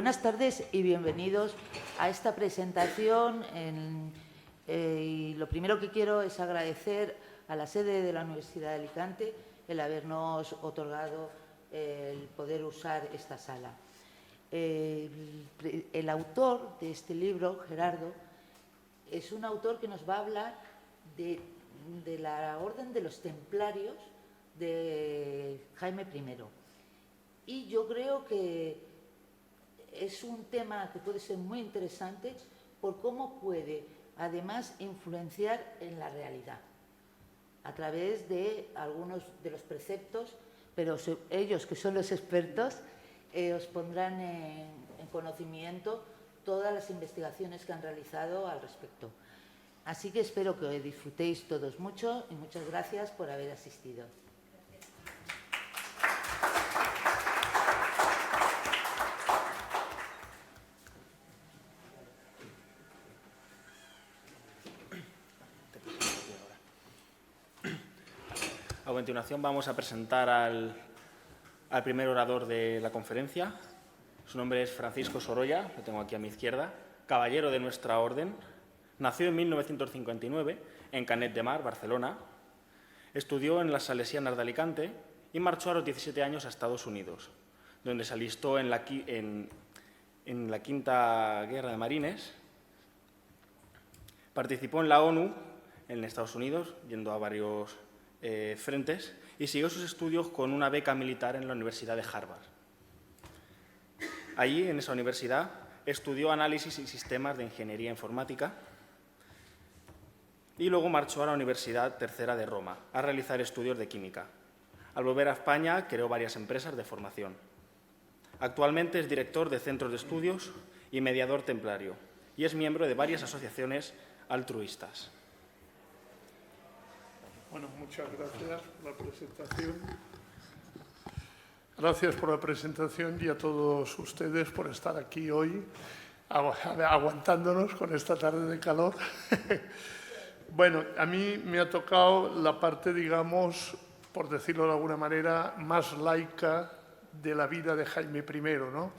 Buenas tardes y bienvenidos a esta presentación. Y lo primero que quiero es agradecer a la sede de la Universidad de Alicante el habernos otorgado el poder usar esta sala. El autor de este libro, Gerardo, es un autor que nos va a hablar de la Orden de los Templarios de Jaime I. Y yo creo que es un tema que puede ser muy interesante por cómo puede, además, influenciar en la realidad a través de algunos de los preceptos, pero ellos, que son los expertos, os pondrán en conocimiento todas las investigaciones que han realizado al respecto. Así que espero que disfrutéis todos mucho y muchas gracias por haber asistido. A continuación vamos a presentar al primer orador de la conferencia. Su nombre es Francisco Sorolla, lo tengo aquí a mi izquierda, caballero de nuestra orden. Nació en 1959 en Canet de Mar, Barcelona. Estudió en las Salesianas de Alicante y marchó a los 17 años a Estados Unidos, donde se alistó en la Quinta Guerra de Marines. Participó en la ONU en Estados Unidos, yendo a varios frentes, y siguió sus estudios con una beca militar en la Universidad de Harvard. Allí, en esa universidad, estudió análisis y sistemas de ingeniería informática y luego marchó a la Universidad Tercera de Roma a realizar estudios de química. Al volver a España, creó varias empresas de formación. Actualmente es director de centros de estudios y mediador templario y es miembro de varias asociaciones altruistas. Bueno, muchas gracias por la presentación. Gracias por la presentación y a todos ustedes por estar aquí hoy, aguantándonos con esta tarde de calor. Bueno, a mí me ha tocado la parte, digamos, por decirlo de alguna manera, más laica de la vida de Jaime I, ¿no?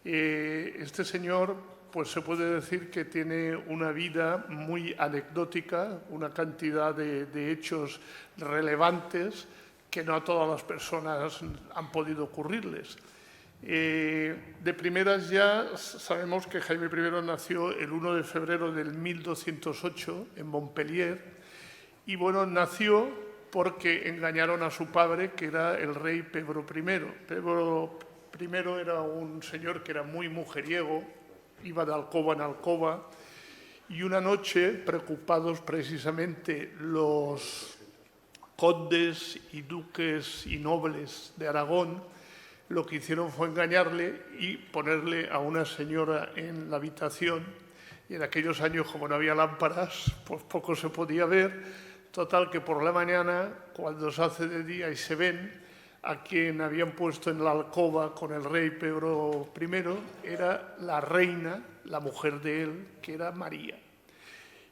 Este señor, pues se puede decir que tiene una vida muy anecdótica, una cantidad de hechos relevantes que no a todas las personas han podido ocurrirles. De primeras ya sabemos que Jaime I nació el 1 de febrero del 1208 en Montpellier y bueno, nació porque engañaron a su padre, que era el rey Pedro I. Pedro I era un señor que era muy mujeriego, iba de alcoba en alcoba y una noche, preocupados precisamente los condes y duques y nobles de Aragón, lo que hicieron fue engañarle y ponerle a una señora en la habitación. Y en aquellos años, como no había lámparas, pues poco se podía ver. Total, que por la mañana, cuando se hace de día y se ven, a quien habían puesto en la alcoba con el rey Pedro I era la reina, la mujer de él, que era María.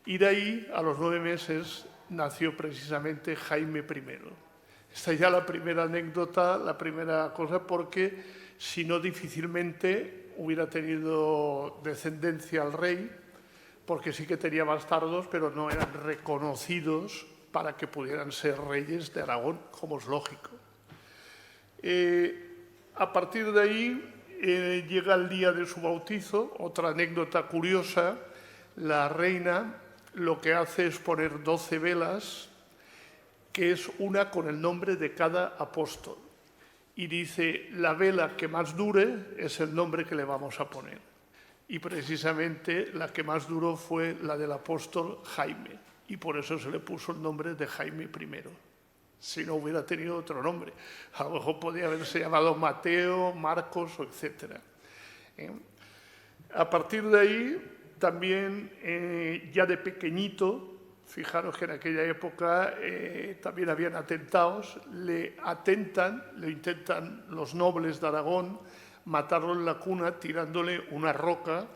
Y de ahí, a los 9 meses, nació precisamente Jaime I. Esta es ya la primera anécdota, la primera cosa, porque si no difícilmente hubiera tenido descendencia al rey, porque sí que tenía bastardos, pero no eran reconocidos para que pudieran ser reyes de Aragón, como es lógico. A partir de ahí llega el día de su bautizo. Otra anécdota curiosa: la reina lo que hace es poner 12 velas, que es una con el nombre de cada apóstol. Y dice, la vela que más dure es el nombre que le vamos a poner. Y precisamente la que más duró fue la del apóstol Jaime. Y por eso se le puso el nombre de Jaime I. Si no hubiera tenido otro nombre. A lo mejor podría haberse llamado Mateo, Marcos, etc. A partir de ahí, también ya de pequeñito, fijaros que en aquella época también habían atentados, le intentan los nobles de Aragón matarlo en la cuna tirándole una roca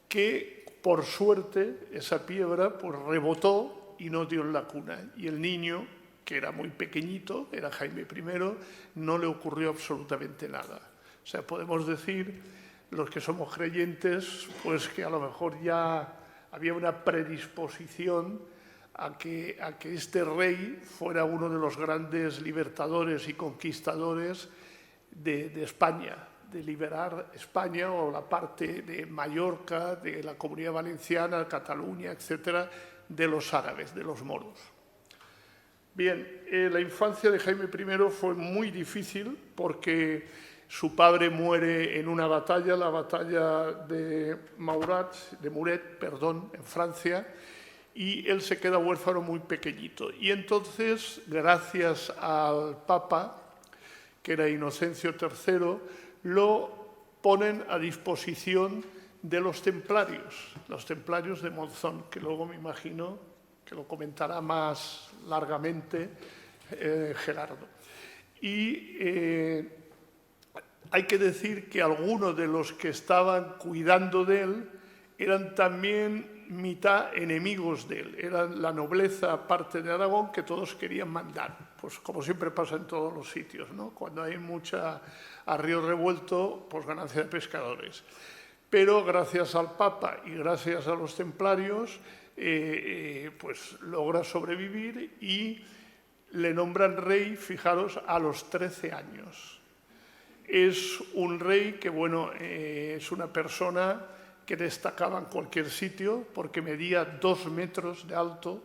que, por suerte, esa piedra pues rebotó y no dio en la cuna. Y el niño, que era muy pequeñito, era Jaime I, no le ocurrió absolutamente nada. O sea, podemos decir los que somos creyentes, pues que a lo mejor ya había una predisposición a que este rey fuera uno de los grandes libertadores y conquistadores de España, de liberar España o la parte de Mallorca, de la Comunidad Valenciana, Cataluña, etcétera, de los árabes, de los moros. Bien, la infancia de Jaime I fue muy difícil porque su padre muere en una batalla, la batalla de Muret, en Francia, y él se queda huérfano muy pequeñito. Y entonces, gracias al Papa, que era Inocencio III, lo ponen a disposición de los templarios de Monzón, que luego me imagino que lo comentará más largamente Gerardo. Y hay que decir que algunos de los que estaban cuidando de él eran también mitad enemigos de él. Eran la nobleza parte de Aragón que todos querían mandar, pues como siempre pasa en todos los sitios, ¿no? Cuando hay mucha a río revuelto, pues ganancia de pescadores. Pero gracias al Papa y gracias a los templarios, pues logra sobrevivir y le nombran rey, fijaros, a los 13 años. Es un rey que, bueno, es una persona que destacaba en cualquier sitio porque medía 2 metros de alto.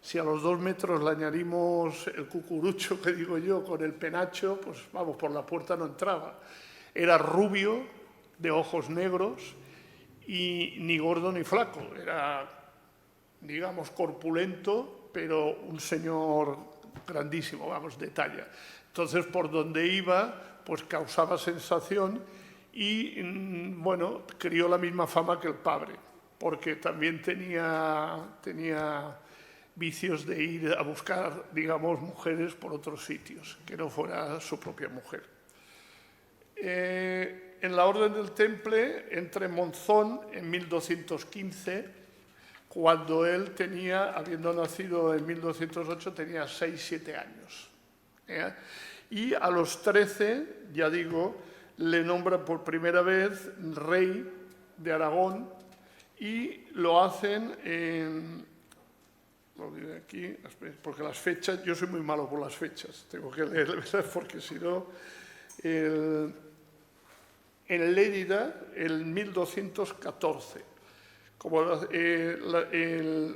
Si a los 2 metros le añadimos el cucurucho, que digo yo, con el penacho, pues vamos, por la puerta no entraba. Era rubio, de ojos negros y ni gordo ni flaco. Era, digamos, corpulento, pero un señor grandísimo, vamos, de talla. Entonces, por donde iba, pues causaba sensación y, bueno, crió la misma fama que el padre, porque también tenía vicios de ir a buscar, digamos, mujeres por otros sitios, que no fuera su propia mujer. En la Orden del Temple entra en Monzón en 1215, cuando él tenía, habiendo nacido en 1208, tenía 6-7 años. Y a los 13, ya digo, le nombran por primera vez rey de Aragón y lo hacen en... Lo diré aquí, porque las fechas, yo soy muy malo por las fechas, tengo que leerlas porque si no... En Lérida, en 1214. Como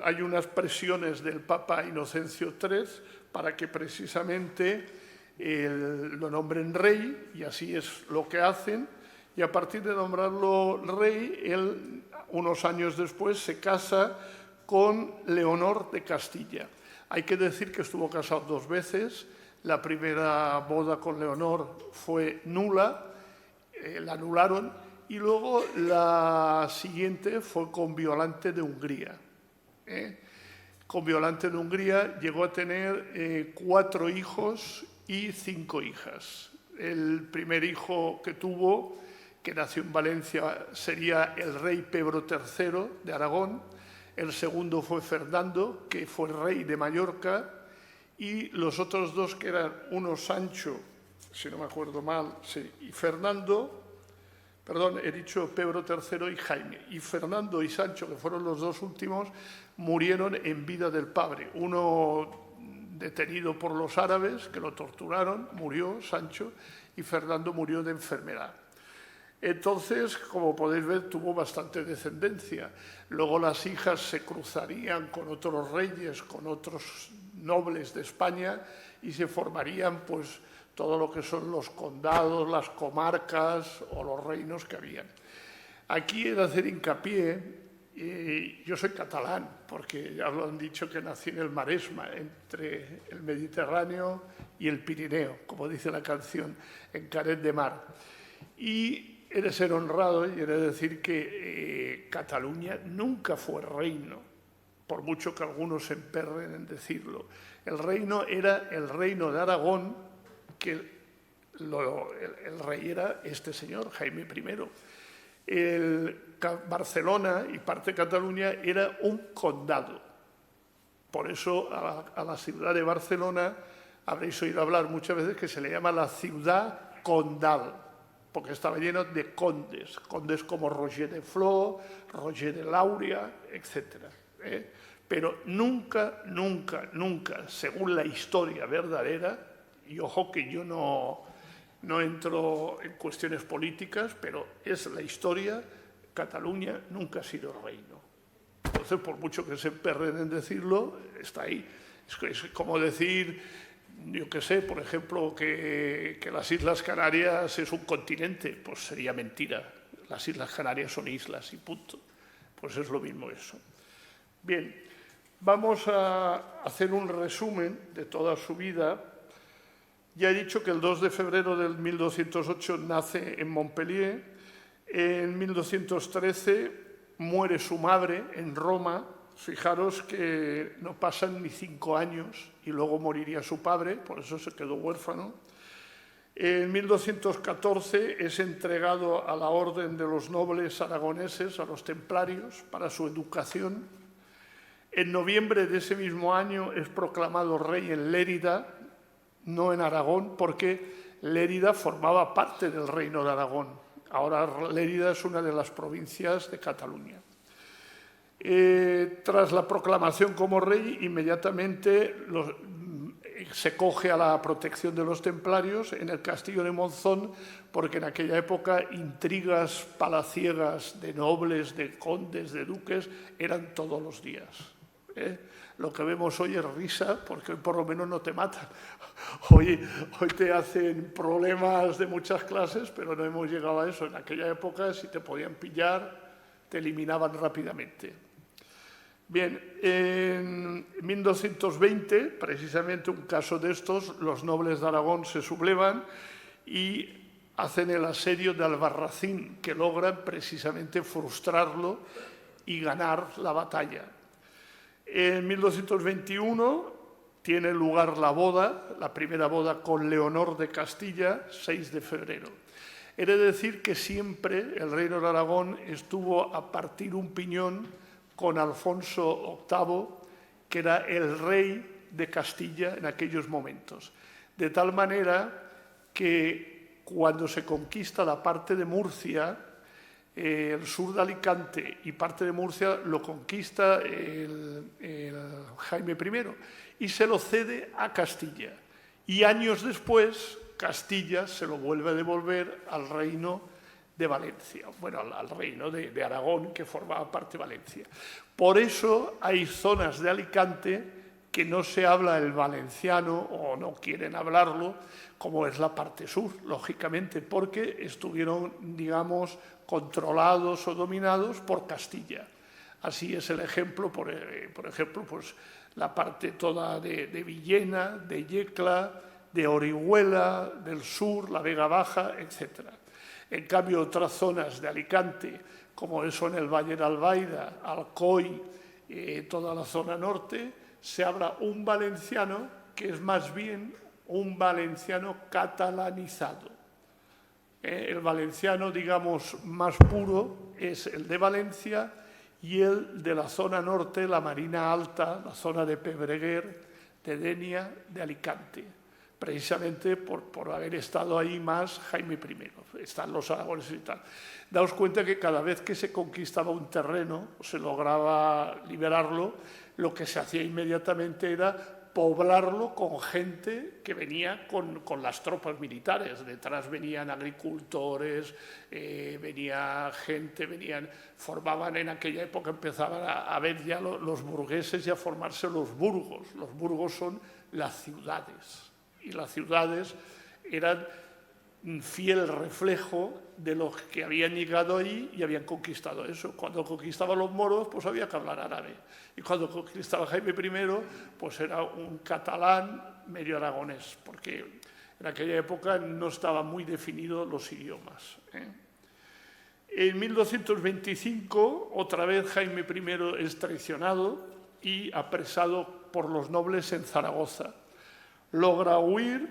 hay unas presiones del Papa Inocencio III para que precisamente lo nombren rey, y así es lo que hacen, y a partir de nombrarlo rey, él, unos años después, se casa con Leonor de Castilla. Hay que decir que estuvo casado 2 veces. La primera boda con Leonor fue nula, la anularon, y luego la siguiente fue con Violante de Hungría. Con Violante de Hungría llegó a tener 4 hijos y 5 hijas. El primer hijo que tuvo, que nació en Valencia, sería el rey Pedro III de Aragón. El segundo fue Fernando, que fue rey de Mallorca, y los otros 2, que eran uno Sancho, si no me acuerdo mal, sí, y Fernando, perdón, he dicho Pedro III y Jaime, y Fernando y Sancho, que fueron los 2 últimos, murieron en vida del padre. Uno detenido por los árabes, que lo torturaron, murió Sancho, y Fernando murió de enfermedad. Entonces, como podéis ver, tuvo bastante descendencia. Luego las hijas se cruzarían con otros reyes, con otros nobles de España, y se formarían, pues, todo lo que son los condados, las comarcas o los reinos que habían. Aquí he de hacer hincapié, yo soy catalán, porque ya lo han dicho que nací en el Maresma, entre el Mediterráneo y el Pirineo, como dice la canción, en Canet de Mar. Y he de ser honrado y he de decir que Cataluña nunca fue reino, por mucho que algunos se emperren en decirlo. El reino era el reino de Aragón, que el rey era este señor, Jaime I. Barcelona y parte de Cataluña era un condado. Por eso a la ciudad de Barcelona habréis oído hablar muchas veces que se le llama la ciudad condal. porque estaba lleno de condes, condes como Roger de Flor, Roger de Lauria, etc. Pero nunca, nunca, nunca, según la historia verdadera, y ojo que yo no entro en cuestiones políticas, pero es la historia, Cataluña nunca ha sido reino. Entonces, por mucho que se emperren en decirlo, está ahí. Es como decir, yo qué sé, por ejemplo, que las Islas Canarias es un continente, pues sería mentira. Las Islas Canarias son islas y punto. Pues es lo mismo eso. Bien, vamos a hacer un resumen de toda su vida. Ya he dicho que el 2 de febrero del 1208 nace en Montpellier. En 1213 muere su madre en Roma. Fijaros que no pasan ni 5 años y luego moriría su padre, por eso se quedó huérfano. En 1214 es entregado a la Orden de los Nobles Aragoneses, a los templarios, para su educación. En noviembre de ese mismo año es proclamado rey en Lérida, no en Aragón, porque Lérida formaba parte del Reino de Aragón. Ahora Lérida es una de las provincias de Cataluña. Tras la proclamación como rey, inmediatamente se coge a la protección de los templarios en el castillo de Monzón, porque en aquella época intrigas palaciegas de nobles, de condes, de duques, eran todos los días. Lo que vemos hoy es risa, porque hoy por lo menos no te matan. Hoy te hacen problemas de muchas clases, pero no hemos llegado a eso. En aquella época, si te podían pillar, te eliminaban rápidamente. Bien, en 1220, precisamente un caso de estos, los nobles de Aragón se sublevan y hacen el asedio de Albarracín, que logran precisamente frustrarlo y ganar la batalla. En 1221 tiene lugar la boda, la primera boda con Leonor de Castilla, 6 de febrero. He de decir que siempre el reino de Aragón estuvo a partir un piñón con Alfonso VIII, que era el rey de Castilla en aquellos momentos. De tal manera que cuando se conquista la parte de Murcia, el sur de Alicante y parte de Murcia lo conquista el Jaime I y se lo cede a Castilla. Y años después, Castilla se lo vuelve a devolver al reino de Valencia, bueno, al reino de Aragón, que formaba parte de Valencia. Por eso hay zonas de Alicante que no se habla el valenciano o no quieren hablarlo, como es la parte sur, lógicamente, porque estuvieron, digamos, controlados o dominados por Castilla. Así es el ejemplo, por ejemplo, pues la parte toda de Villena, de Yecla, de Orihuela, del sur, la Vega Baja, etc. En cambio, otras zonas de Alicante, como son el Valle de Albaida, Alcoy, toda la zona norte, se habla un valenciano que es más bien un valenciano catalanizado. El valenciano, digamos, más puro es el de Valencia y el de la zona norte, la Marina Alta, la zona de Pedreguer, de Denia, de Alicante, precisamente por haber estado ahí más Jaime I. Están los aragoneses y tal. Daos cuenta que cada vez que se conquistaba un terreno, o se lograba liberarlo, lo que se hacía inmediatamente era poblarlo con gente que venía con las tropas militares. Detrás venían agricultores, venía gente, formaban en aquella época, empezaban a ver ya los burgueses y a formarse los burgos. Los burgos son las ciudades. Y las ciudades eran un fiel reflejo de los que habían llegado allí y habían conquistado eso. Cuando conquistaban los moros, pues había que hablar árabe. Y cuando conquistaba Jaime I, pues era un catalán medio aragonés, porque en aquella época no estaban muy definidos los idiomas. En 1225, otra vez Jaime I es traicionado y apresado por los nobles en Zaragoza. Logra huir,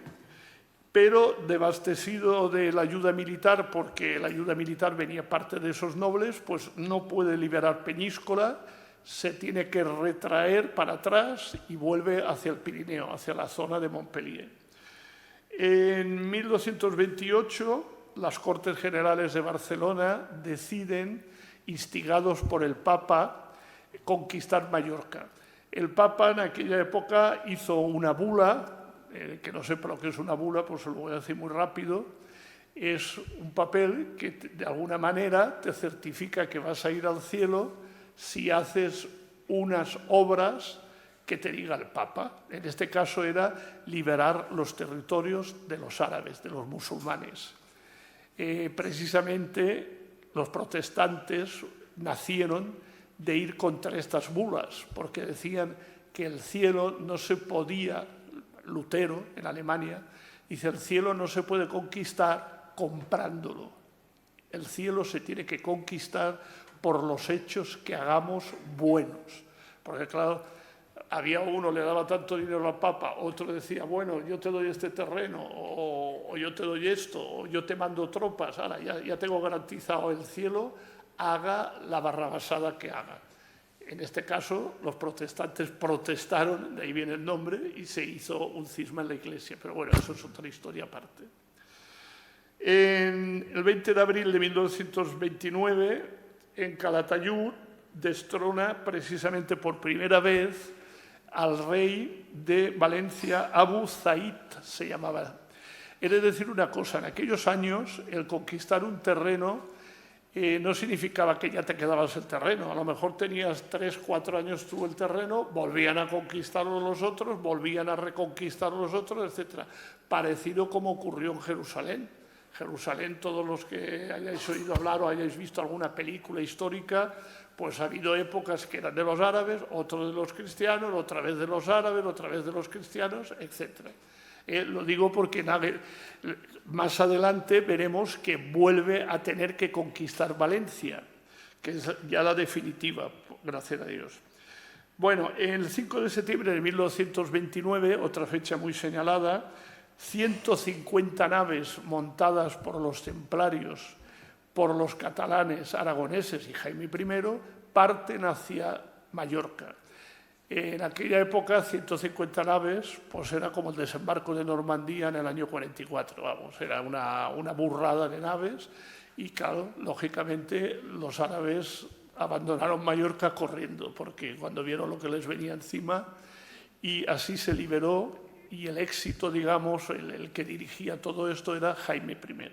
pero devastecido de la ayuda militar, porque la ayuda militar venía parte de esos nobles, pues no puede liberar Peñíscola, se tiene que retraer para atrás y vuelve hacia el Pirineo, hacia la zona de Montpellier. En 1228, las Cortes Generales de Barcelona deciden, instigados por el Papa, conquistar Mallorca. El Papa en aquella época hizo una bula, que no sepa lo que es una bula, pues se lo voy a decir muy rápido. Es un papel que de alguna manera te certifica que vas a ir al cielo si haces unas obras que te diga el Papa. En este caso era liberar los territorios de los árabes, de los musulmanes. Precisamente los protestantes nacieron de ir contra estas bulas, porque decían que el cielo no se podía, Lutero en Alemania, dice el cielo no se puede conquistar comprándolo. El cielo se tiene que conquistar por los hechos que hagamos buenos. Porque claro, había uno le daba tanto dinero al Papa, otro decía, bueno, yo te doy este terreno, o yo te doy esto, o yo te mando tropas, ahora ya tengo garantizado el cielo, haga la barrabasada que haga. En este caso, los protestantes protestaron, de ahí viene el nombre, y se hizo un cisma en la Iglesia. Pero bueno, eso es otra historia aparte. El 20 de abril de 1929, en Calatayud, destrona precisamente por primera vez al rey de Valencia, Abu Zaid se llamaba. He de decir una cosa, en aquellos años el conquistar un terreno no significaba que ya te quedabas el terreno. A lo mejor tenías 3, 4 años tú el terreno, volvían a conquistarlo los otros, volvían a reconquistarlo los otros, etc. Parecido como ocurrió en Jerusalén. Jerusalén, todos los que hayáis oído hablar o hayáis visto alguna película histórica, pues ha habido épocas que eran de los árabes, otro de los cristianos, otra vez de los árabes, otra vez de los cristianos, etc. Lo digo porque más adelante veremos que vuelve a tener que conquistar Valencia, que es ya la definitiva, gracias a Dios. Bueno, el 5 de septiembre de 1929, otra fecha muy señalada, 150 naves montadas por los templarios, por los catalanes, aragoneses y Jaime I, parten hacia Mallorca. En aquella época, 150 naves, pues era como el desembarco de Normandía en el año 44, vamos, era una burrada de naves y, claro, lógicamente los árabes abandonaron Mallorca corriendo, porque cuando vieron lo que les venía encima, y así se liberó, y el éxito, digamos, el que dirigía todo esto era Jaime I.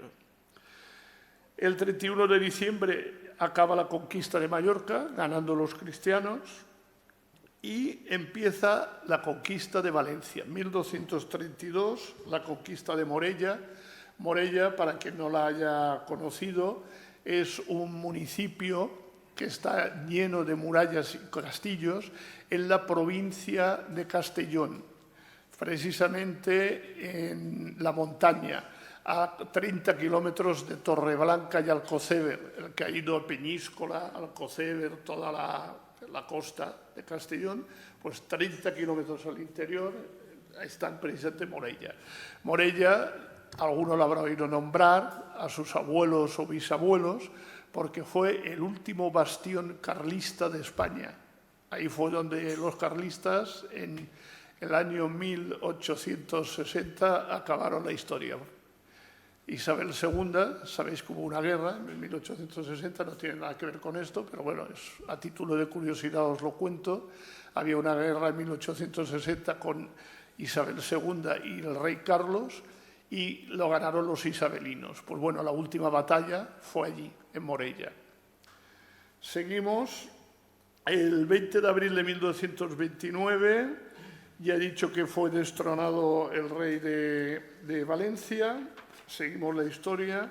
El 31 de diciembre acaba la conquista de Mallorca, ganando los cristianos, y empieza la conquista de Valencia. En 1232, la conquista de Morella. Morella, para quien no la haya conocido, es un municipio que está lleno de murallas y castillos en la provincia de Castellón, precisamente en la montaña, a 30 kilómetros de Torreblanca y Alcoceber. El que ha ido a Peñíscola, Alcoceber, toda la costa de Castellón, pues 30 kilómetros al interior están precisamente Morella. Morella, alguno lo habrá oído nombrar, a sus abuelos o bisabuelos, porque fue el último bastión carlista de España. Ahí fue donde los carlistas, en el año 1860, acabaron la historia. Isabel II, sabéis que hubo una guerra en 1860, no tiene nada que ver con esto, pero bueno, a título de curiosidad os lo cuento. Había una guerra en 1860 con Isabel II y el rey Carlos, y lo ganaron los isabelinos. Pues bueno, la última batalla fue allí, en Morella. Seguimos. El 20 de abril de 1229, ya he dicho que fue destronado el rey de Valencia. Seguimos la historia.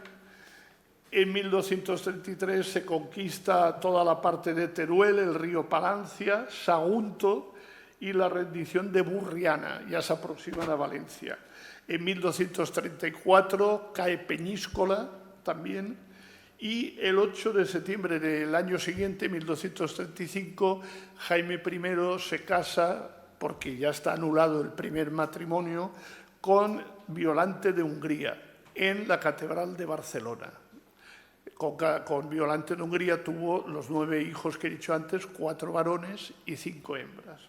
En 1233 se conquista toda la parte de Teruel, el río Palancia, Sagunto y la rendición de Burriana. Ya se aproximan a Valencia. En 1234 cae Peñíscola también. Y el 8 de septiembre del año siguiente, 1235, Jaime I se casa, porque ya está anulado el primer matrimonio, con Violante de Hungría, en la Catedral de Barcelona. Con Violante de Hungría tuvo los 9 hijos que he dicho antes, 4 varones y 5 hembras.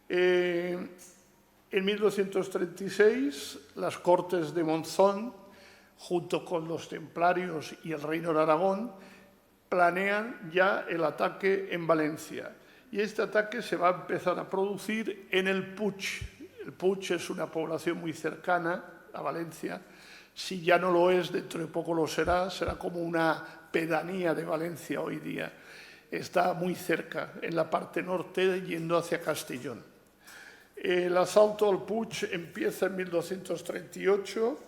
En 1236, las Cortes de Monzón junto con los templarios y el Reino de Aragón, planean ya el ataque en Valencia. Y este ataque se va a empezar a producir en el Puig. El Puig es una población muy cercana a Valencia. Si ya no lo es, dentro de poco lo será. Será como una pedanía de Valencia hoy día. Está muy cerca, en la parte norte, yendo hacia Castellón. El asalto al Puig empieza en 1238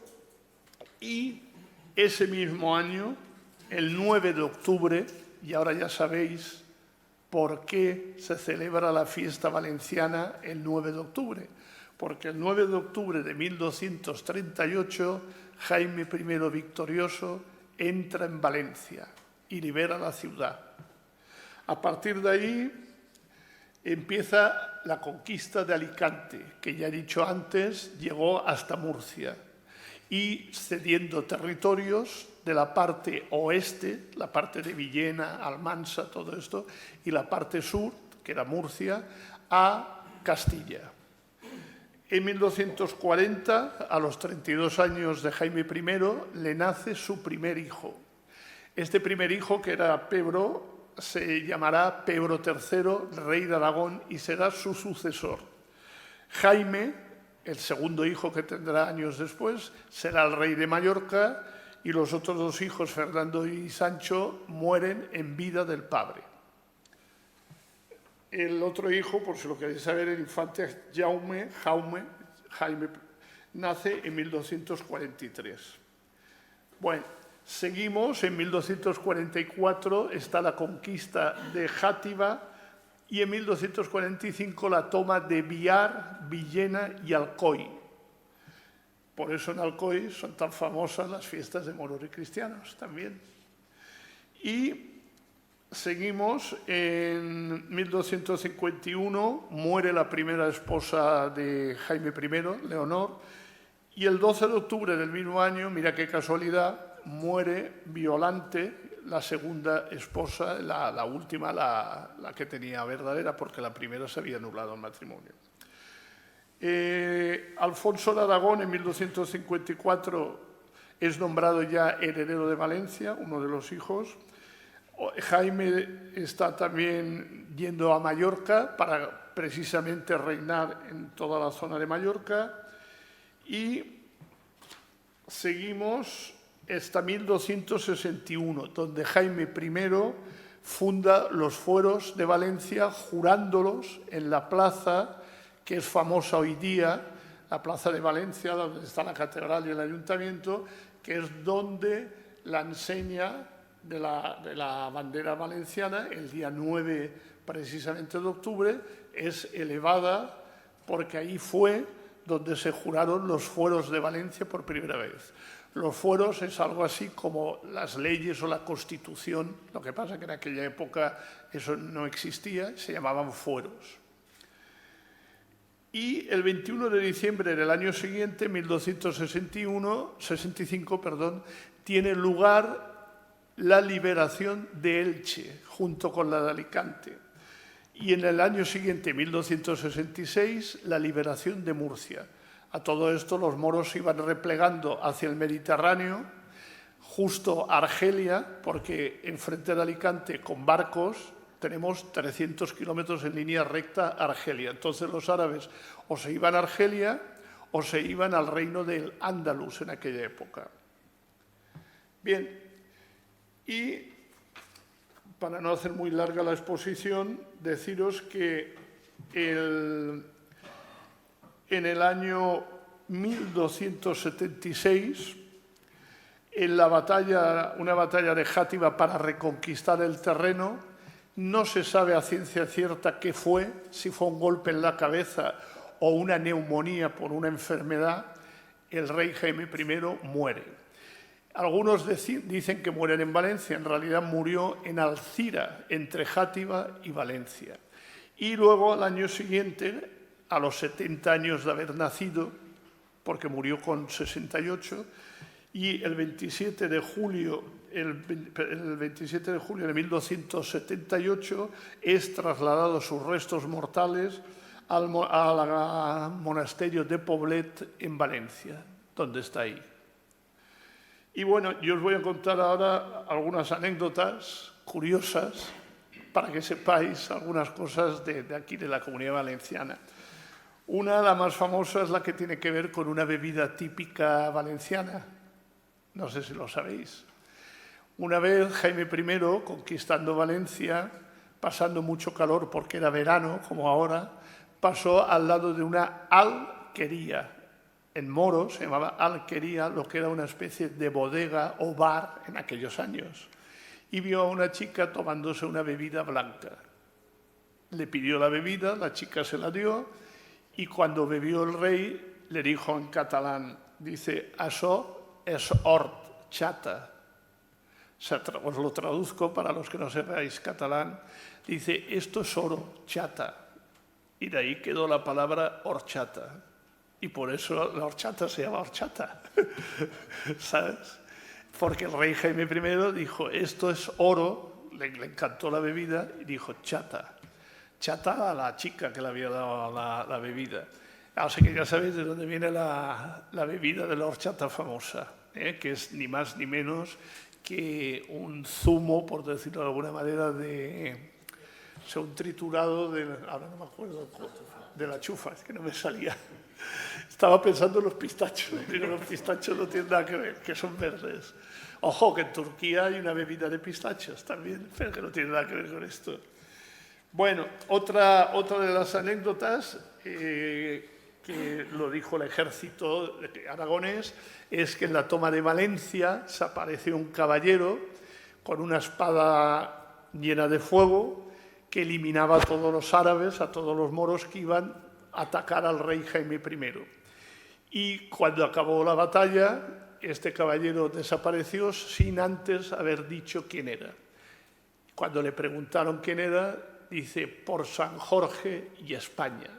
y ese mismo año, el 9 de octubre, y ahora ya sabéis por qué se celebra la fiesta valenciana el 9 de octubre. Porque el 9 de octubre de 1238, Jaime I victorioso entra en Valencia y libera la ciudad. A partir de ahí empieza la conquista de Alicante, que ya he dicho antes, llegó hasta Murcia, y cediendo territorios de la parte oeste, la parte de Villena, Almansa, todo esto, y la parte sur, que era Murcia, a Castilla. En 1240, a los 32 años de Jaime I, le nace su primer hijo. Este primer hijo, que era Pebro, se llamará Pebro III, rey de Aragón, y será su sucesor. Jaime, el segundo hijo que tendrá años después, será el rey de Mallorca, y los otros dos hijos, Fernando y Sancho, mueren en vida del padre. El otro hijo, por si lo queréis saber, el infante Jaime, nace en 1243. Bueno, seguimos, en 1244 está la conquista de Játiva y en 1245 la toma de Biar, Villena y Alcoy. Por eso en Alcoy son tan famosas las fiestas de moros y cristianos también. Y seguimos, en 1251 muere la primera esposa de Jaime I, Leonor, y el 12 de octubre del mismo año, mira qué casualidad, muere Violante, la segunda esposa, la última, la que tenía verdadera, porque la primera se había anulado el matrimonio. Alfonso de Aragón, en 1254, es nombrado ya heredero de Valencia, uno de los hijos. Jaime está también yendo a Mallorca para precisamente reinar en toda la zona de Mallorca. Y seguimos hasta 1261, donde Jaime I funda los fueros de Valencia, jurándolos en la plaza que es famosa hoy día, la plaza de Valencia, donde está la catedral y el ayuntamiento, que es donde la enseña de la bandera valenciana, el día 9 precisamente de octubre, es elevada porque ahí fue donde se juraron los fueros de Valencia por primera vez. Los fueros es algo así como las leyes o la Constitución, lo que pasa que en aquella época eso no existía, se llamaban fueros. Y el 21 de diciembre del año siguiente, 1265, tiene lugar la liberación de Elche, junto con la de Alicante. Y en el año siguiente, 1266, la liberación de Murcia. A todo esto los moros se iban replegando hacia el Mediterráneo, justo a Argelia, porque enfrente de Alicante, con barcos, tenemos 300 kilómetros en línea recta a Argelia. Entonces los árabes o se iban a Argelia o se iban al reino del Andalus en aquella época. Bien, y para no hacer muy larga la exposición, deciros que en el año 1276, en una batalla de Játiva para reconquistar el terreno, no se sabe a ciencia cierta qué fue, si fue un golpe en la cabeza o una neumonía por una enfermedad, el rey Jaime I muere. Algunos dicen que muere en Valencia, en realidad murió en Alcira, entre Játiva y Valencia. Y luego, al año siguiente, a los 70 años de haber nacido, porque murió con 68, y el 27 de julio de 1278 es trasladado sus restos mortales al monasterio de Poblet en Valencia, donde está ahí. Y bueno, yo os voy a contar ahora algunas anécdotas curiosas para que sepáis algunas cosas de aquí, de la Comunidad Valenciana. Una, la más famosa, es la que tiene que ver con una bebida típica valenciana. No sé si lo sabéis. Una vez Jaime I, conquistando Valencia, pasando mucho calor porque era verano, como ahora, pasó al lado de una alquería. En moro se llamaba alquería, lo que era una especie de bodega o bar en aquellos años. Y vio a una chica tomándose una bebida blanca. Le pidió la bebida, la chica se la dio, y cuando bebió el rey, le dijo en catalán, dice, «Això és hort, chata». Os lo traduzco para los que no sepáis catalán. Dice, esto es oro, chata. Y de ahí quedó la palabra horchata. Y por eso la horchata se llama horchata. ¿Sabes? Porque el rey Jaime I dijo, esto es oro, le encantó la bebida, y dijo, chata. Chata a la chica que le había dado la bebida. Así que ya sabéis de dónde viene la bebida de la horchata famosa, que es ni más ni menos que un zumo, por decirlo de alguna manera, un triturado ahora no me acuerdo, de la chufa, es que no me salía. Estaba pensando en los pistachos, pero los pistachos no tienen nada que ver, que son verdes. Ojo, que en Turquía hay una bebida de pistachos también, pero que no tiene nada que ver con esto. Bueno, otra de las anécdotas que lo dijo el ejército aragonés es que en la toma de Valencia se apareció un caballero con una espada llena de fuego que eliminaba a todos los árabes, a todos los moros que iban a atacar al rey Jaime I. Y cuando acabó la batalla, este caballero desapareció sin antes haber dicho quién era. Cuando le preguntaron quién era, dice, por San Jorge y España,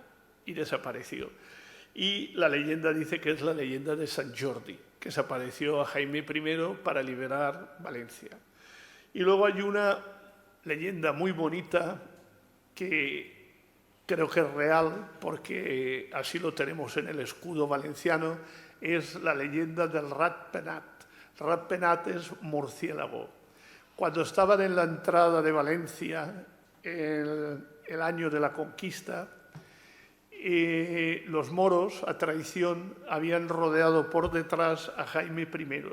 y desapareció. Y la leyenda dice que es la leyenda de San Jordi, que se apareció a Jaime I para liberar Valencia. Y luego hay una leyenda muy bonita que creo que es real, porque así lo tenemos en el escudo valenciano, es la leyenda del Ratpenat. Ratpenat es murciélago. Cuando estaban en la entrada de Valencia, el año de la conquista, los moros, a traición, habían rodeado por detrás a Jaime I.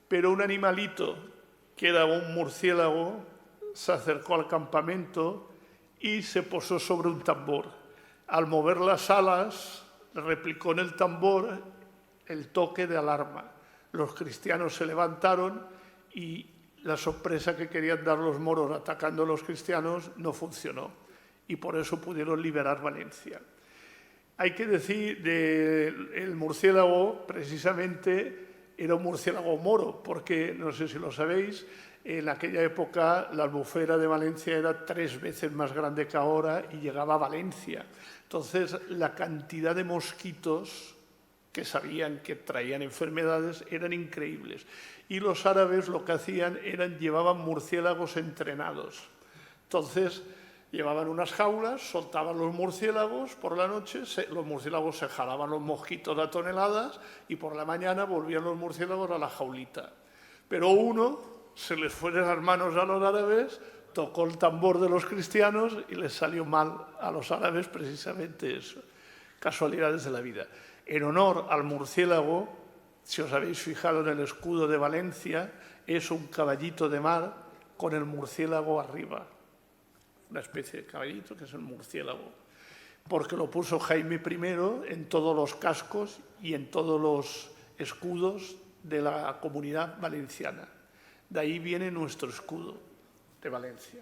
Pero un animalito, que era un murciélago, se acercó al campamento y se posó sobre un tambor. Al mover las alas, replicó en el tambor el toque de alarma. Los cristianos se levantaron y la sorpresa que querían dar los moros atacando a los cristianos no funcionó, y por eso pudieron liberar Valencia. Hay que decir del murciélago, precisamente, era un murciélago moro, porque, no sé si lo sabéis, en aquella época la albufera de Valencia era 3 veces más grande que ahora y llegaba a Valencia. Entonces, la cantidad de mosquitos que sabían que traían enfermedades eran increíbles. Y los árabes lo que hacían llevaban murciélagos entrenados. Entonces, llevaban unas jaulas, soltaban los murciélagos por la noche, los murciélagos se jalaban los mosquitos a toneladas y por la mañana volvían los murciélagos a la jaulita. Pero uno se les fue de las manos a los árabes, tocó el tambor de los cristianos y les salió mal a los árabes precisamente eso. Casualidades de la vida. En honor al murciélago, si os habéis fijado en el escudo de Valencia, es un caballito de mar con el murciélago arriba. Una especie de caballito que es el murciélago. Porque lo puso Jaime I en todos los cascos y en todos los escudos de la Comunidad Valenciana. De ahí viene nuestro escudo de Valencia.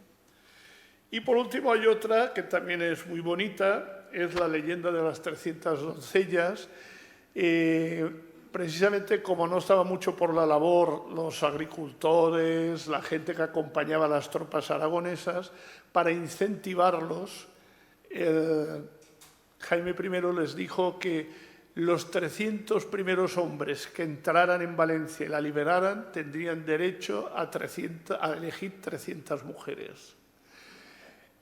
Y por último hay otra que también es muy bonita, es la leyenda de las 300 doncellas. Precisamente como no estaba mucho por la labor los agricultores, la gente que acompañaba a las tropas aragonesas, para incentivarlos, Jaime I les dijo que los 300 primeros hombres que entraran en Valencia y la liberaran tendrían derecho a elegir 300 mujeres.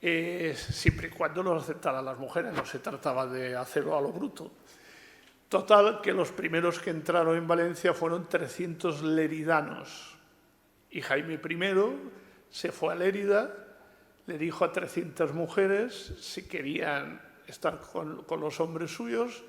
Siempre y cuando los aceptaran las mujeres, no se trataba de hacerlo a lo bruto. Total, que los primeros que entraron en Valencia fueron 300 leridanos. Y Jaime I se fue a Lérida, le dijo a 300 mujeres si querían estar con los hombres suyos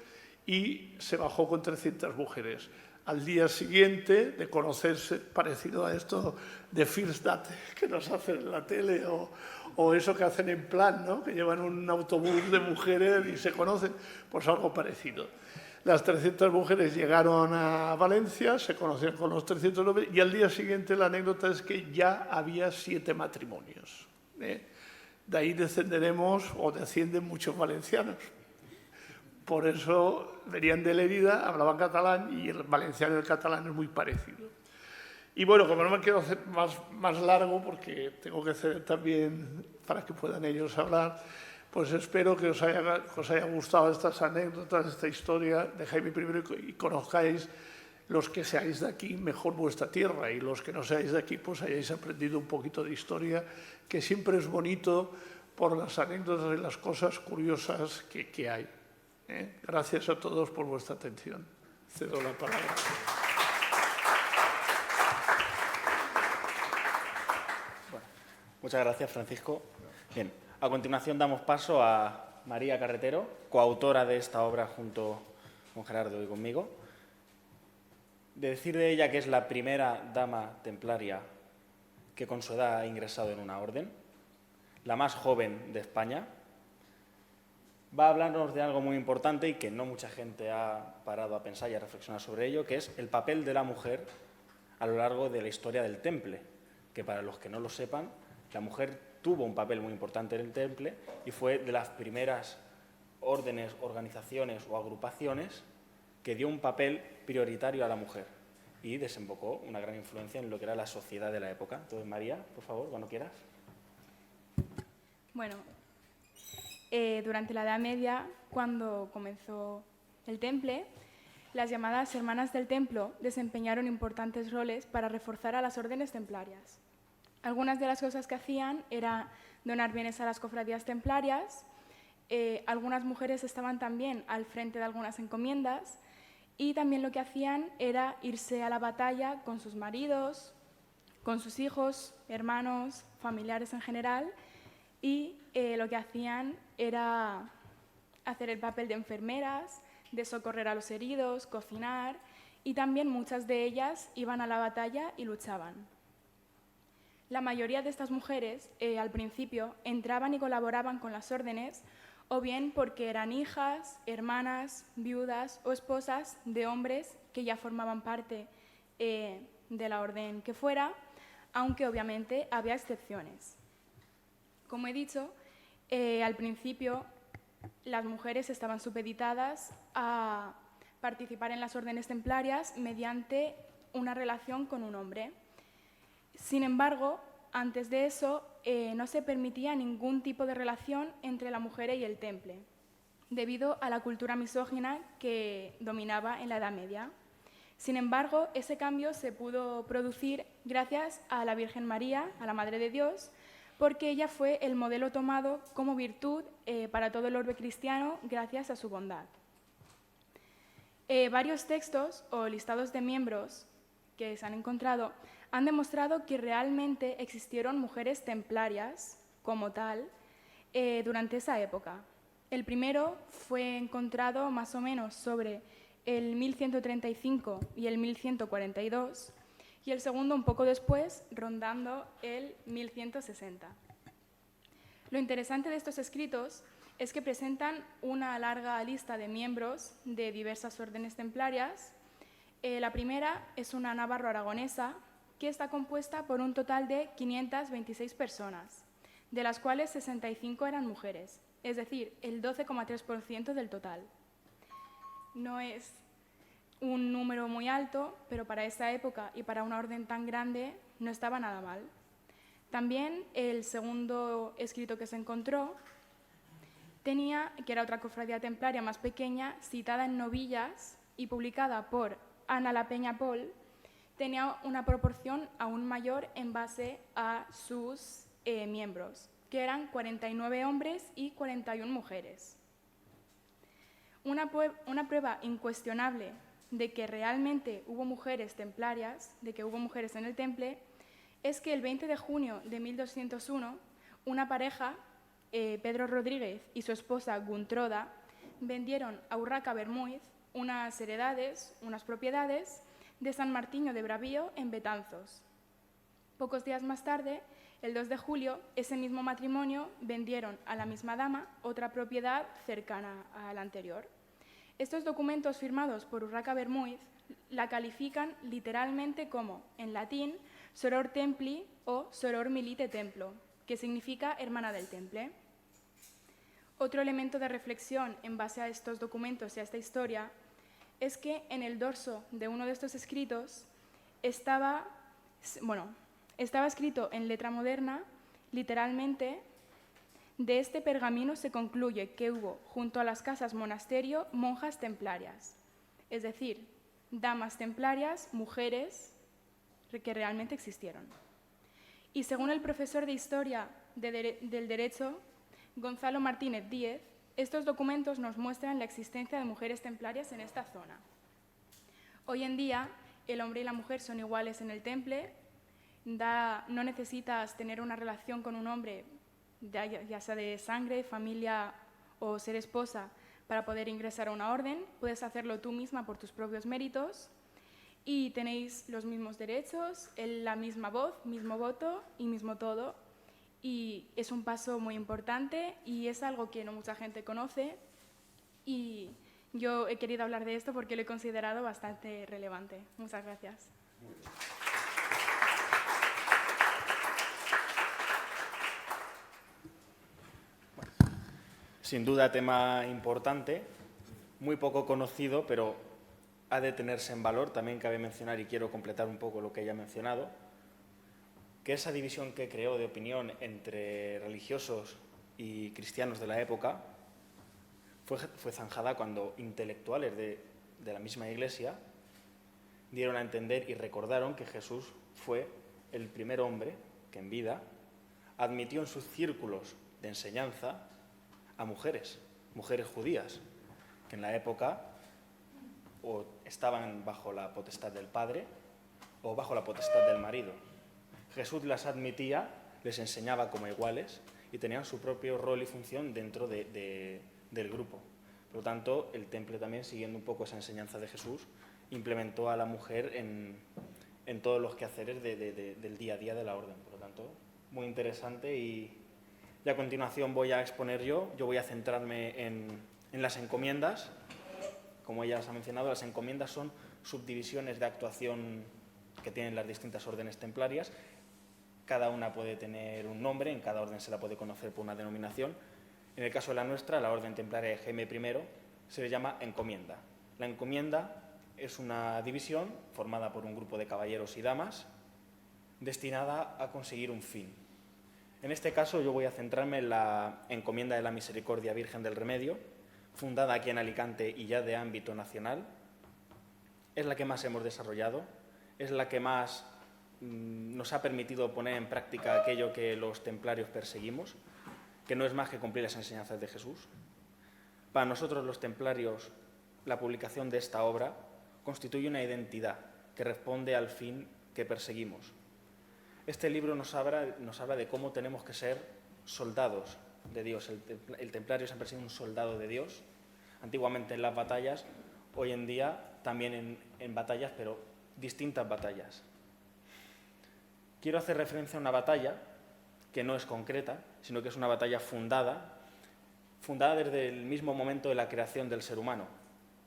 y se bajó con 300 mujeres. Al día siguiente de conocerse, parecido a esto de First Date que nos hacen en la tele o eso que hacen en Plan, ¿no? Que llevan un autobús de mujeres y se conocen, pues algo parecido. Las 300 mujeres llegaron a Valencia, se conocieron con los 300 hombres y al día siguiente la anécdota es que ya había 7 matrimonios. De ahí descenderemos o descienden muchos valencianos. Por eso venían de Lérida, hablaban catalán y el valenciano y el catalán es muy parecido. Y bueno, como no me quiero hacer más largo porque tengo que ceder también para que puedan ellos hablar, pues espero que os haya gustado estas anécdotas, esta historia de Jaime I y conozcáis, los que seáis de aquí, mejor vuestra tierra, y los que no seáis de aquí, pues hayáis aprendido un poquito de historia, que siempre es bonito por las anécdotas y las cosas curiosas que hay. Gracias a todos por vuestra atención. Cedo la palabra. Bueno, muchas gracias, Francisco. Bien, a continuación damos paso a María Carretero, coautora de esta obra junto con Gerardo y conmigo. De decir de ella que es la primera dama templaria que con su edad ha ingresado en una orden, la más joven de España. Va a hablarnos de algo muy importante y que no mucha gente ha parado a pensar y a reflexionar sobre ello, que es el papel de la mujer a lo largo de la historia del Temple, que para los que no lo sepan, la mujer tuvo un papel muy importante en el Temple y fue de las primeras órdenes, organizaciones o agrupaciones que dio un papel prioritario a la mujer y desembocó una gran influencia en lo que era la sociedad de la época. Entonces, María, por favor, cuando quieras. Bueno, durante la Edad Media, cuando comenzó el Temple, las llamadas Hermanas del Templo desempeñaron importantes roles para reforzar a las órdenes templarias. Algunas de las cosas que hacían era donar bienes a las cofradías templarias, algunas mujeres estaban también al frente de algunas encomiendas y también lo que hacían era irse a la batalla con sus maridos, con sus hijos, hermanos, familiares en general, y lo que hacían era hacer el papel de enfermeras, de socorrer a los heridos, cocinar, y también muchas de ellas iban a la batalla y luchaban. La mayoría de estas mujeres, al principio, entraban y colaboraban con las órdenes, o bien porque eran hijas, hermanas, viudas o esposas de hombres que ya formaban parte de la orden que fuera, aunque obviamente había excepciones. Como he dicho, al principio las mujeres estaban supeditadas a participar en las órdenes templarias mediante una relación con un hombre. Sin embargo, antes de eso no se permitía ningún tipo de relación entre la mujer y el Temple, debido a la cultura misógina que dominaba en la Edad Media. Sin embargo, ese cambio se pudo producir gracias a la Virgen María, a la Madre de Dios, porque ella fue el modelo tomado como virtud para todo el orbe cristiano gracias a su bondad. Varios textos o listados de miembros que se han encontrado han demostrado que realmente existieron mujeres templarias como tal durante esa época. El primero fue encontrado más o menos sobre el 1135 y el 1142, y el segundo un poco después, rondando el 1160. Lo interesante de estos escritos es que presentan una larga lista de miembros de diversas órdenes templarias. La primera es una navarro-aragonesa que está compuesta por un total de 526 personas, de las cuales 65 eran mujeres, es decir, el 12,3% del total. No es un número muy alto, pero para esa época y para una orden tan grande no estaba nada mal. También el segundo escrito que se encontró tenía, que era otra cofradía templaria más pequeña, citada en Novillas y publicada por Ana la Peña Pol, tenía una proporción aún mayor en base a sus miembros, que eran 49 hombres y 41 mujeres. Una prueba incuestionable de que realmente hubo mujeres templarias, de que hubo mujeres en el Temple, es que el 20 de junio de 1201, una pareja, Pedro Rodríguez y su esposa Guntroda, vendieron a Urraca Bermúdez unas heredades, unas propiedades de San Martiño de Bravío en Betanzos. Pocos días más tarde, el 2 de julio, ese mismo matrimonio vendieron a la misma dama otra propiedad cercana a la anterior. Estos documentos firmados por Urraca Bermúdez la califican literalmente como, en latín, Soror Templi o Soror Milite Templo, que significa hermana del Temple. Otro elemento de reflexión en base a estos documentos y a esta historia es que en el dorso de uno de estos escritos estaba escrito en letra moderna, literalmente: de este pergamino se concluye que hubo, junto a las casas monasterio, monjas templarias, es decir, damas templarias, mujeres que realmente existieron. Y según el profesor de Historia del Derecho, Gonzalo Martínez Díez, estos documentos nos muestran la existencia de mujeres templarias en esta zona. Hoy en día, el hombre y la mujer son iguales en el Temple. No necesitas tener una relación con un hombre, ya sea de sangre, familia o ser esposa, para poder ingresar a una orden. Puedes hacerlo tú misma por tus propios méritos y tenéis los mismos derechos, la misma voz, mismo voto y mismo todo. Y es un paso muy importante y es algo que no mucha gente conoce, y yo he querido hablar de esto porque lo he considerado bastante relevante. Muchas gracias. Sin duda, tema importante, muy poco conocido, pero ha de tenerse en valor. También cabe mencionar, y quiero completar un poco lo que ella ha mencionado, que esa división que creó de opinión entre religiosos y cristianos de la época fue zanjada cuando intelectuales de la misma Iglesia dieron a entender y recordaron que Jesús fue el primer hombre que en vida admitió en sus círculos de enseñanza a mujeres judías, que en la época o estaban bajo la potestad del padre o bajo la potestad del marido. Jesús las admitía, les enseñaba como iguales y tenían su propio rol y función dentro del grupo. Por lo tanto, el Temple también, siguiendo un poco esa enseñanza de Jesús, implementó a la mujer en todos los quehaceres del día a día de la orden. Por lo tanto, muy interesante, y a continuación voy a exponer yo voy a centrarme en las encomiendas. Como ella os ha mencionado, las encomiendas son subdivisiones de actuación que tienen las distintas órdenes templarias. Cada una puede tener un nombre, en cada orden se la puede conocer por una denominación. En el caso de la nuestra, la orden templaria de Jaime I, se le llama encomienda. La encomienda es una división formada por un grupo de caballeros y damas destinada a conseguir un fin. En este caso yo voy a centrarme en la encomienda de la Misericordia Virgen del Remedio, fundada aquí en Alicante y ya de ámbito nacional. Es la que más hemos desarrollado, es la que más nos ha permitido poner en práctica aquello que los templarios perseguimos, que no es más que cumplir las enseñanzas de Jesús. Para nosotros los templarios, la publicación de esta obra constituye una identidad que responde al fin que perseguimos. Este libro nos habla de cómo tenemos que ser soldados de Dios. El templario siempre ha sido un soldado de Dios, antiguamente en las batallas, hoy en día también en batallas, pero distintas batallas. Quiero hacer referencia a una batalla que no es concreta, sino que es una batalla fundada desde el mismo momento de la creación del ser humano.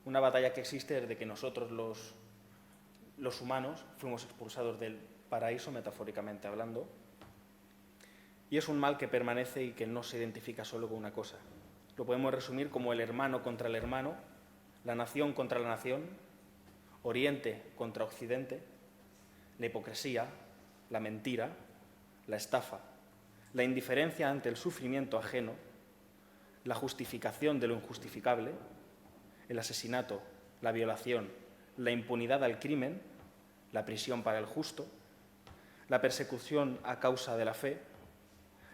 Una batalla que existe desde que nosotros, los humanos, fuimos expulsados del paraíso, metafóricamente hablando, y es un mal que permanece y que no se identifica solo con una cosa. Lo podemos resumir como el hermano contra el hermano, la nación contra la nación, Oriente contra Occidente, la hipocresía, la mentira, la estafa, la indiferencia ante el sufrimiento ajeno, la justificación de lo injustificable, el asesinato, la violación, la impunidad al crimen, la prisión para el justo, la persecución a causa de la fe,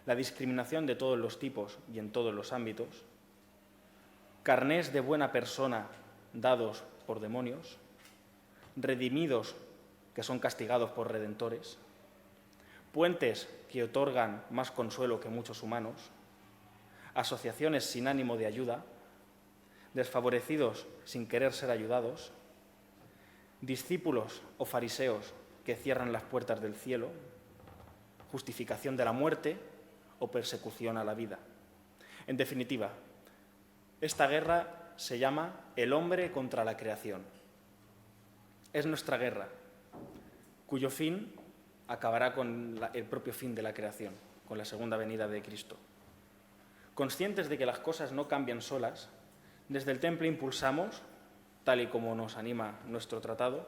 la discriminación de todos los tipos y en todos los ámbitos, carnés de buena persona dados por demonios, redimidos que son castigados por redentores, puentes que otorgan más consuelo que muchos humanos, asociaciones sin ánimo de ayuda, desfavorecidos sin querer ser ayudados, discípulos o fariseos que cierran las puertas del cielo, justificación de la muerte o persecución a la vida. En definitiva, esta guerra se llama el hombre contra la creación. Es nuestra guerra, cuyo fin acabará con el propio fin de la creación, con la segunda venida de Cristo. Conscientes de que las cosas no cambian solas, desde el Temple impulsamos, tal y como nos anima nuestro tratado,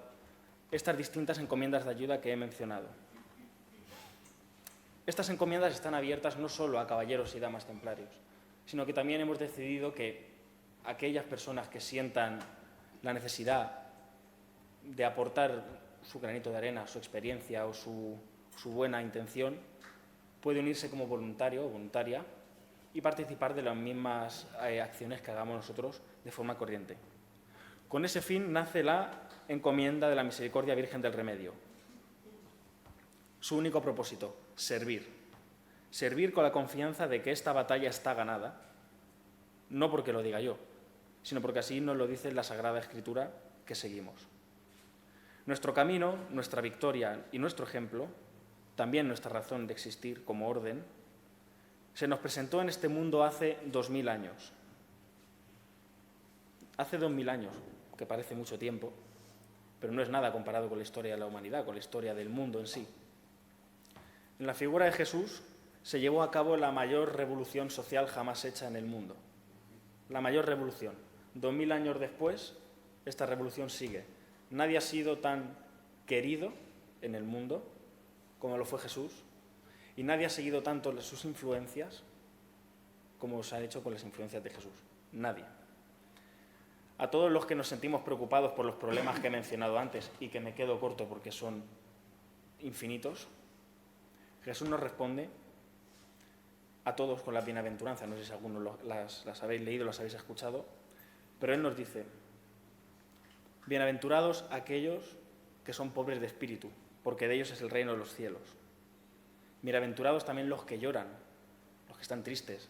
estas distintas encomiendas de ayuda que he mencionado. Estas encomiendas están abiertas no solo a caballeros y damas templarios, sino que también hemos decidido que aquellas personas que sientan la necesidad de aportar su granito de arena, su experiencia o su buena intención, puede unirse como voluntario o voluntaria y participar de las mismas acciones que hagamos nosotros de forma corriente. Con ese fin nace la encomienda de la Misericordia Virgen del Remedio. Su único propósito, servir. Servir con la confianza de que esta batalla está ganada, no porque lo diga yo, sino porque así nos lo dice la Sagrada Escritura que seguimos. Nuestro camino, nuestra victoria y nuestro ejemplo, también nuestra razón de existir como orden, se nos presentó en este mundo hace 2000 años. Hace 2000 años, que parece mucho tiempo, pero no es nada comparado con la historia de la humanidad, con la historia del mundo en sí. En la figura de Jesús se llevó a cabo la mayor revolución social jamás hecha en el mundo. La mayor revolución. 2000 años después, esta revolución sigue. Nadie ha sido tan querido en el mundo como lo fue Jesús, y nadie ha seguido tanto sus influencias como se han hecho con las influencias de Jesús. Nadie. A todos los que nos sentimos preocupados por los problemas que he mencionado antes y que me quedo corto porque son infinitos, Jesús nos responde a todos con la bienaventuranza. No sé si algunos las habéis leído, las habéis escuchado, pero Él nos dice: bienaventurados aquellos que son pobres de espíritu, porque de ellos es el reino de los cielos. Bienaventurados también los que lloran, los que están tristes,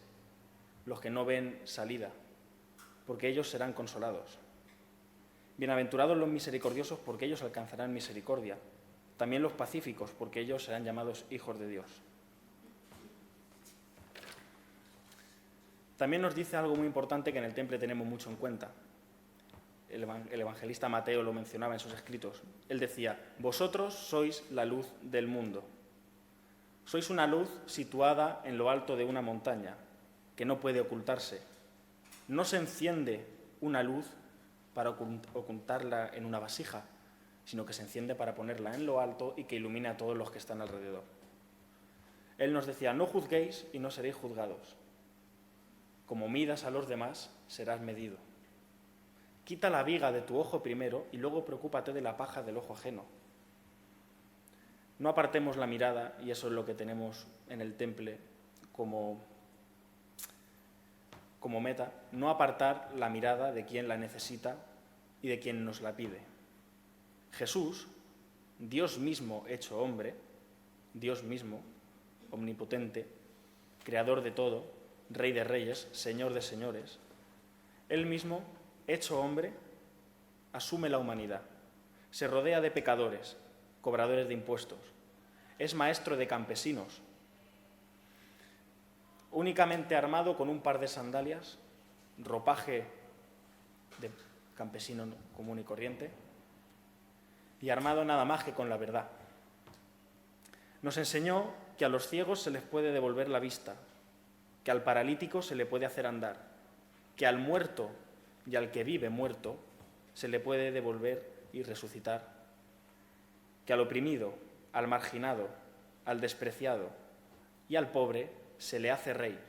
los que no ven salida, porque ellos serán consolados. Bienaventurados los misericordiosos, porque ellos alcanzarán misericordia. También los pacíficos, porque ellos serán llamados hijos de Dios. También nos dice algo muy importante que en el Temple tenemos mucho en cuenta. El evangelista Mateo lo mencionaba en sus escritos. Él decía: vosotros sois la luz del mundo. Sois una luz situada en lo alto de una montaña, que no puede ocultarse. No se enciende una luz para ocultarla en una vasija, sino que se enciende para ponerla en lo alto y que ilumine a todos los que están alrededor. Él nos decía: no juzguéis y no seréis juzgados. Como midas a los demás, serás medido. Quita la viga de tu ojo primero y luego preocúpate de la paja del ojo ajeno. No apartemos la mirada, y eso es lo que tenemos en el Temple como meta, no apartar la mirada de quien la necesita y de quien nos la pide. Jesús, Dios mismo hecho hombre, Dios mismo, omnipotente, creador de todo, Rey de reyes, Señor de señores, Él mismo, hecho hombre, asume la humanidad, se rodea de pecadores, cobradores de impuestos, es maestro de campesinos, únicamente armado con un par de sandalias, ropaje de campesino común y corriente, y armado nada más que con la verdad. Nos enseñó que a los ciegos se les puede devolver la vista, que al paralítico se le puede hacer andar, que al muerto y al que vive muerto se le puede devolver y resucitar, que al oprimido, al marginado, al despreciado y al pobre se le hace rey,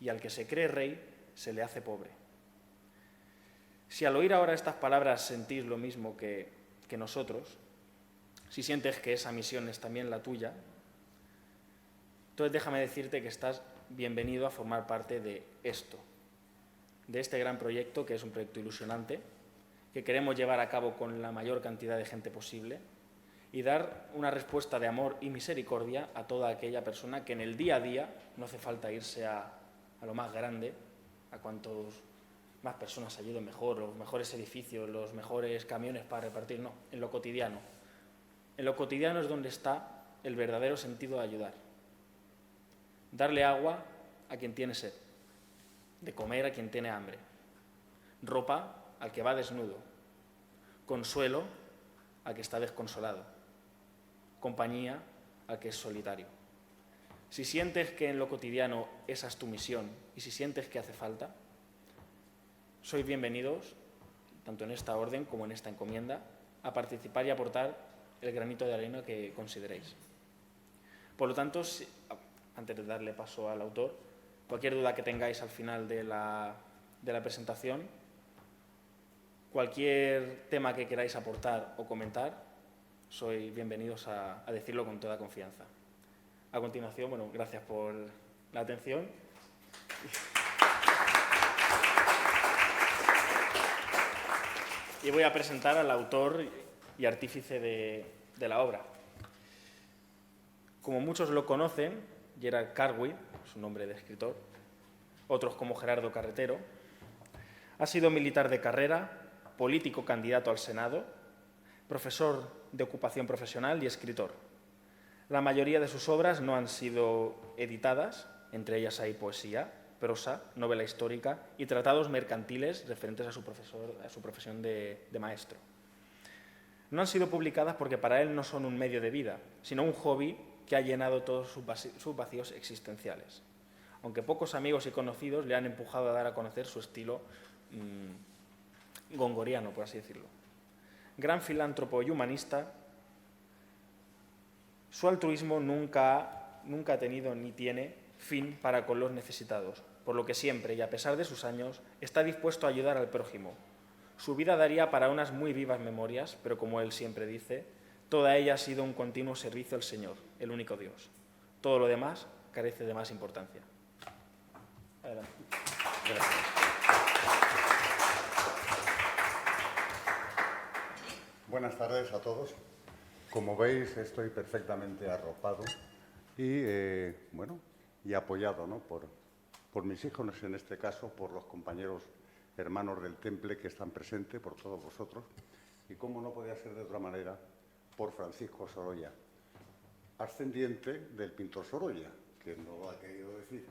y al que se cree rey se le hace pobre. Si al oír ahora estas palabras sentís lo mismo que nosotros, si sientes que esa misión es también la tuya, entonces déjame decirte que estás bienvenido a formar parte de esto, de este gran proyecto, que es un proyecto ilusionante, que queremos llevar a cabo con la mayor cantidad de gente posible y dar una respuesta de amor y misericordia a toda aquella persona que en el día a día, no hace falta irse a lo más grande, a cuantos más personas ayuden mejor, los mejores edificios, los mejores camiones para repartir, no, en lo cotidiano. En lo cotidiano es donde está el verdadero sentido de ayudar. Darle agua a quien tiene sed, de comer a quien tiene hambre, ropa al que va desnudo, consuelo al que está desconsolado, compañía al que es solitario. Si sientes que en lo cotidiano esa es tu misión y si sientes que hace falta, sois bienvenidos, tanto en esta orden como en esta encomienda, a participar y aportar el granito de arena que consideréis. Por lo tanto, antes de darle paso al autor, cualquier duda que tengáis al final de la presentación, cualquier tema que queráis aportar o comentar, sois bienvenidos a decirlo con toda confianza. A continuación, bueno, gracias por la atención. Y voy a presentar al autor y artífice de la obra. Como muchos lo conocen, Gerard Cartwright, su nombre de escritor, otros como Gerardo Carretero, ha sido militar de carrera, político candidato al Senado, profesor de ocupación profesional y escritor. La mayoría de sus obras no han sido editadas, entre ellas hay poesía, prosa, novela histórica y tratados mercantiles referentes a su profesión de maestro. No han sido publicadas porque para él no son un medio de vida, sino un hobby que ha llenado todos sus vacíos existenciales, aunque pocos amigos y conocidos le han empujado a dar a conocer su estilo gongoriano, por así decirlo. Gran filántropo y humanista, su altruismo nunca ha tenido ni tiene fin para con los necesitados, por lo que siempre, y a pesar de sus años, está dispuesto a ayudar al prójimo. Su vida daría para unas muy vivas memorias, pero como él siempre dice, toda ella ha sido un continuo servicio al Señor, el único Dios. Todo lo demás carece de más importancia. Adelante. Gracias. Buenas tardes a todos. Como veis, estoy perfectamente arropado y, y apoyado, ¿no?, por mis hijos, en este caso, por los compañeros hermanos del Temple que están presentes, por todos vosotros, y como no podía ser de otra manera, por Francisco Sorolla, ascendiente del pintor Sorolla, que no lo ha querido decir.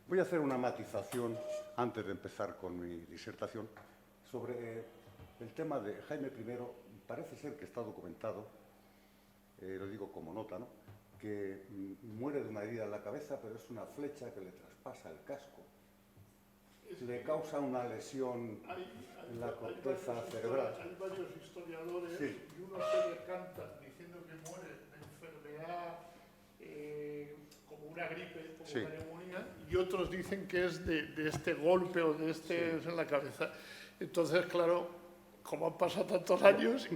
Voy a hacer una matización, antes de empezar con mi disertación, sobre el tema de Jaime I. Parece ser que está documentado, lo digo como nota, ¿no?, que muere de una herida en la cabeza, pero es una flecha que le traspasa el casco. Le causa una lesión en la corteza cerebral. Hay varios historiadores, sí, y unos se decantan diciendo que muere de enfermedad como una gripe, como sí, una neumonía, y otros dicen que es de este golpe o de este sí, en la cabeza. Entonces, claro, como han pasado tantos años,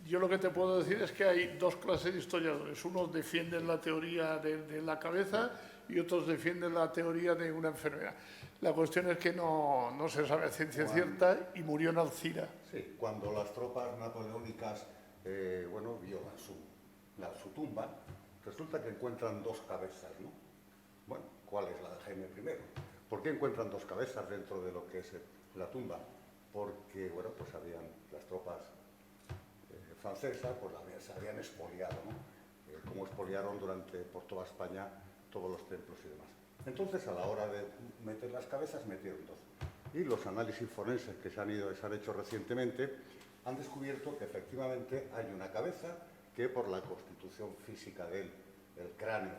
yo lo que te puedo decir es que hay dos clases de historiadores. Unos defienden la teoría de la cabeza y otros defienden la teoría de una enfermedad. La cuestión es que no se sabe a ciencia cierta y murió en Alcira. Sí, cuando las tropas napoleónicas violan su tumba, resulta que encuentran dos cabezas, ¿no? Bueno, ¿cuál es la de Jaime I? ¿Por qué encuentran dos cabezas dentro de lo que es la tumba? Porque, bueno, pues las tropas francesas se habían expoliado, ¿no? Como expoliaron por toda España todos los templos y demás. Entonces, a la hora de meter las cabezas, metieron dos. Y los análisis forenses que se han hecho recientemente han descubierto que efectivamente hay una cabeza que, por la constitución física de él, el cráneo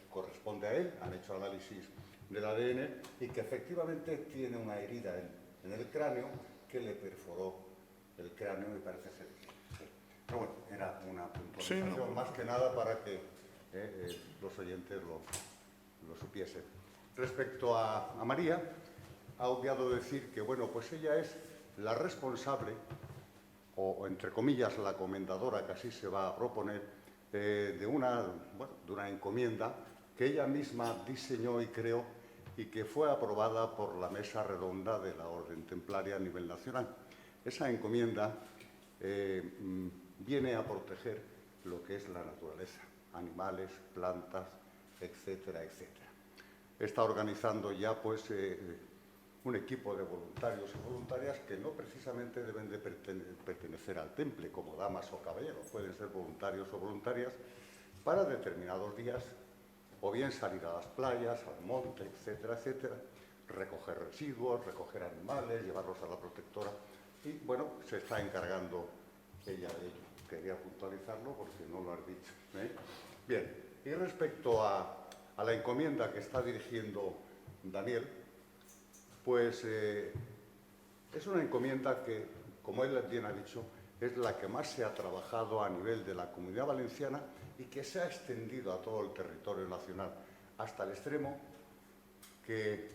corresponde a él, han hecho análisis del ADN, y que efectivamente tiene una herida en el cráneo que le perforó el cráneo, y parece ser que sí. Pero bueno, era una puntualización, sí, ¿no?, más que nada para que los oyentes lo supiesen. Respecto a María, ha obviado decir que, bueno, pues ella es la responsable, o entre comillas la comendadora, que así se va a proponer, de una encomienda que ella misma diseñó y creó y que fue aprobada por la Mesa Redonda de la Orden Templaria a nivel nacional. Esa encomienda viene a proteger lo que es la naturaleza, animales, plantas, etcétera, etcétera. Está organizando ya pues un equipo de voluntarios y voluntarias que no precisamente deben de pertenecer al temple como damas o caballeros, pueden ser voluntarios o voluntarias para determinados días, o bien salir a las playas, al monte, etcétera, etcétera, recoger residuos, recoger animales, llevarlos a la protectora y, bueno, se está encargando ella de ello. Quería puntualizarlo porque no lo has dicho, ¿eh? Bien, y respecto a la encomienda que está dirigiendo Daniel, pues es una encomienda que, como él bien ha dicho, es la que más se ha trabajado a nivel de la Comunidad Valenciana y que se ha extendido a todo el territorio nacional, hasta el extremo que,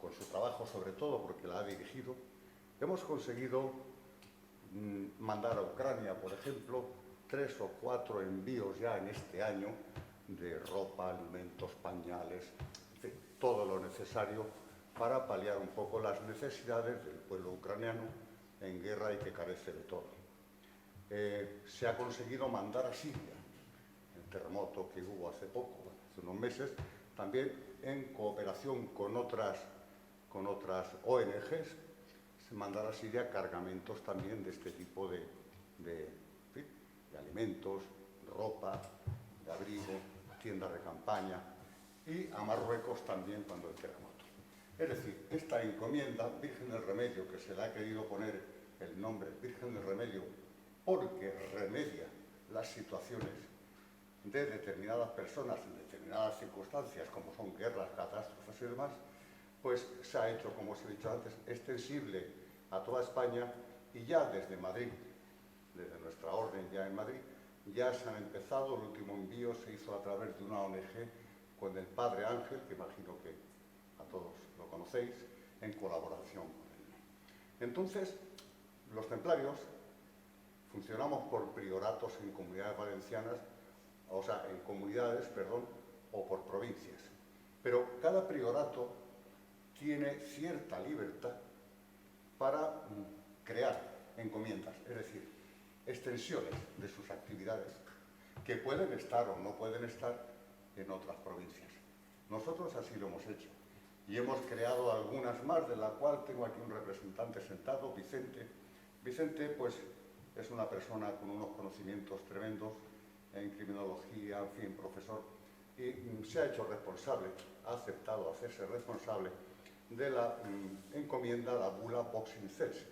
con su trabajo sobre todo, porque la ha dirigido, hemos conseguido mandar a Ucrania, por ejemplo, 3 o 4 envíos ya en este año de ropa, alimentos, pañales, en fin, todo lo necesario para paliar un poco las necesidades del pueblo ucraniano en guerra y que carece de todo. Se ha conseguido mandar a Siria, el terremoto que hubo hace poco, hace unos meses, también en cooperación con otras ONGs, se mandará a Siria cargamentos también de este tipo de alimentos, ropa, de abrigo, tiendas de campaña, y a Marruecos también cuando el terremoto. Es decir, esta encomienda, Virgen del Remedio, que se le ha querido poner el nombre Virgen del Remedio porque remedia las situaciones de determinadas personas en determinadas circunstancias, como son guerras, catástrofes y demás, pues se ha hecho, como os he dicho antes, extensible a toda España y ya desde Madrid, desde nuestra orden ya en Madrid, ya se han empezado, el último envío se hizo a través de una ONG con el Padre Ángel, que imagino que a todos lo conocéis, en colaboración con él. Entonces, los templarios funcionamos por prioratos en comunidades valencianas, o sea, en comunidades, perdón, o por provincias. Pero cada priorato tiene cierta libertad para crear encomiendas, es decir, extensiones de sus actividades, que pueden estar o no pueden estar en otras provincias. Nosotros así lo hemos hecho y hemos creado algunas más, de la cual tengo aquí un representante sentado, Vicente. Vicente, pues, es una persona con unos conocimientos tremendos en criminología, en fin, profesor, y se ha hecho responsable, ha aceptado hacerse responsable de la encomienda, la bula Vox Incense.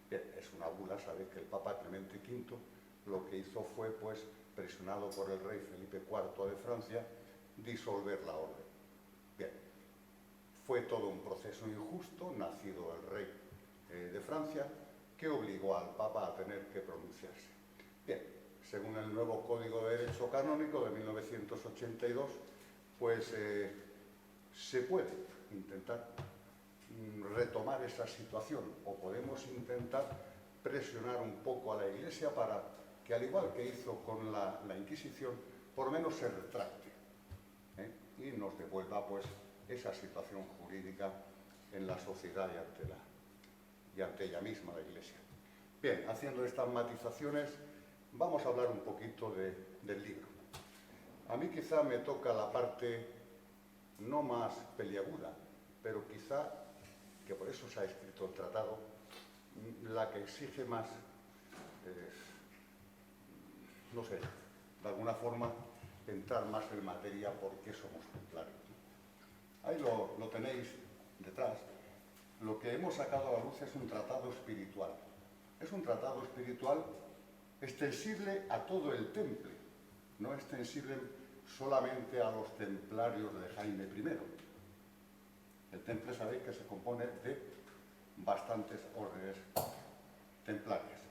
Bien, es una bula, sabéis que el Papa Clemente V lo que hizo fue, pues, presionado por el rey Felipe IV de Francia, disolver la orden. Bien, fue todo un proceso injusto, nacido el rey de Francia, que obligó al Papa a tener que pronunciarse. Bien, según el nuevo Código de Derecho Canónico de 1982, pues se puede intentar retomar esa situación o podemos intentar presionar un poco a la Iglesia para que, al igual que hizo con la Inquisición, por lo menos se retracte y nos devuelva, pues, esa situación jurídica en la sociedad y ante ella misma, la Iglesia. Bien, haciendo estas matizaciones, vamos a hablar un poquito del libro. A mí quizá me toca la parte no más peliaguda, pero quizá, que por eso se ha escrito el tratado, la que exige más, no sé, de alguna forma, entrar más en materia por qué somos templarios. Ahí lo tenéis detrás. Lo que hemos sacado a la luz es un tratado espiritual. Es un tratado espiritual extensible a todo el temple, no extensible solamente a los templarios de Jaime I. El temple, sabéis que se compone de bastantes órdenes templarias.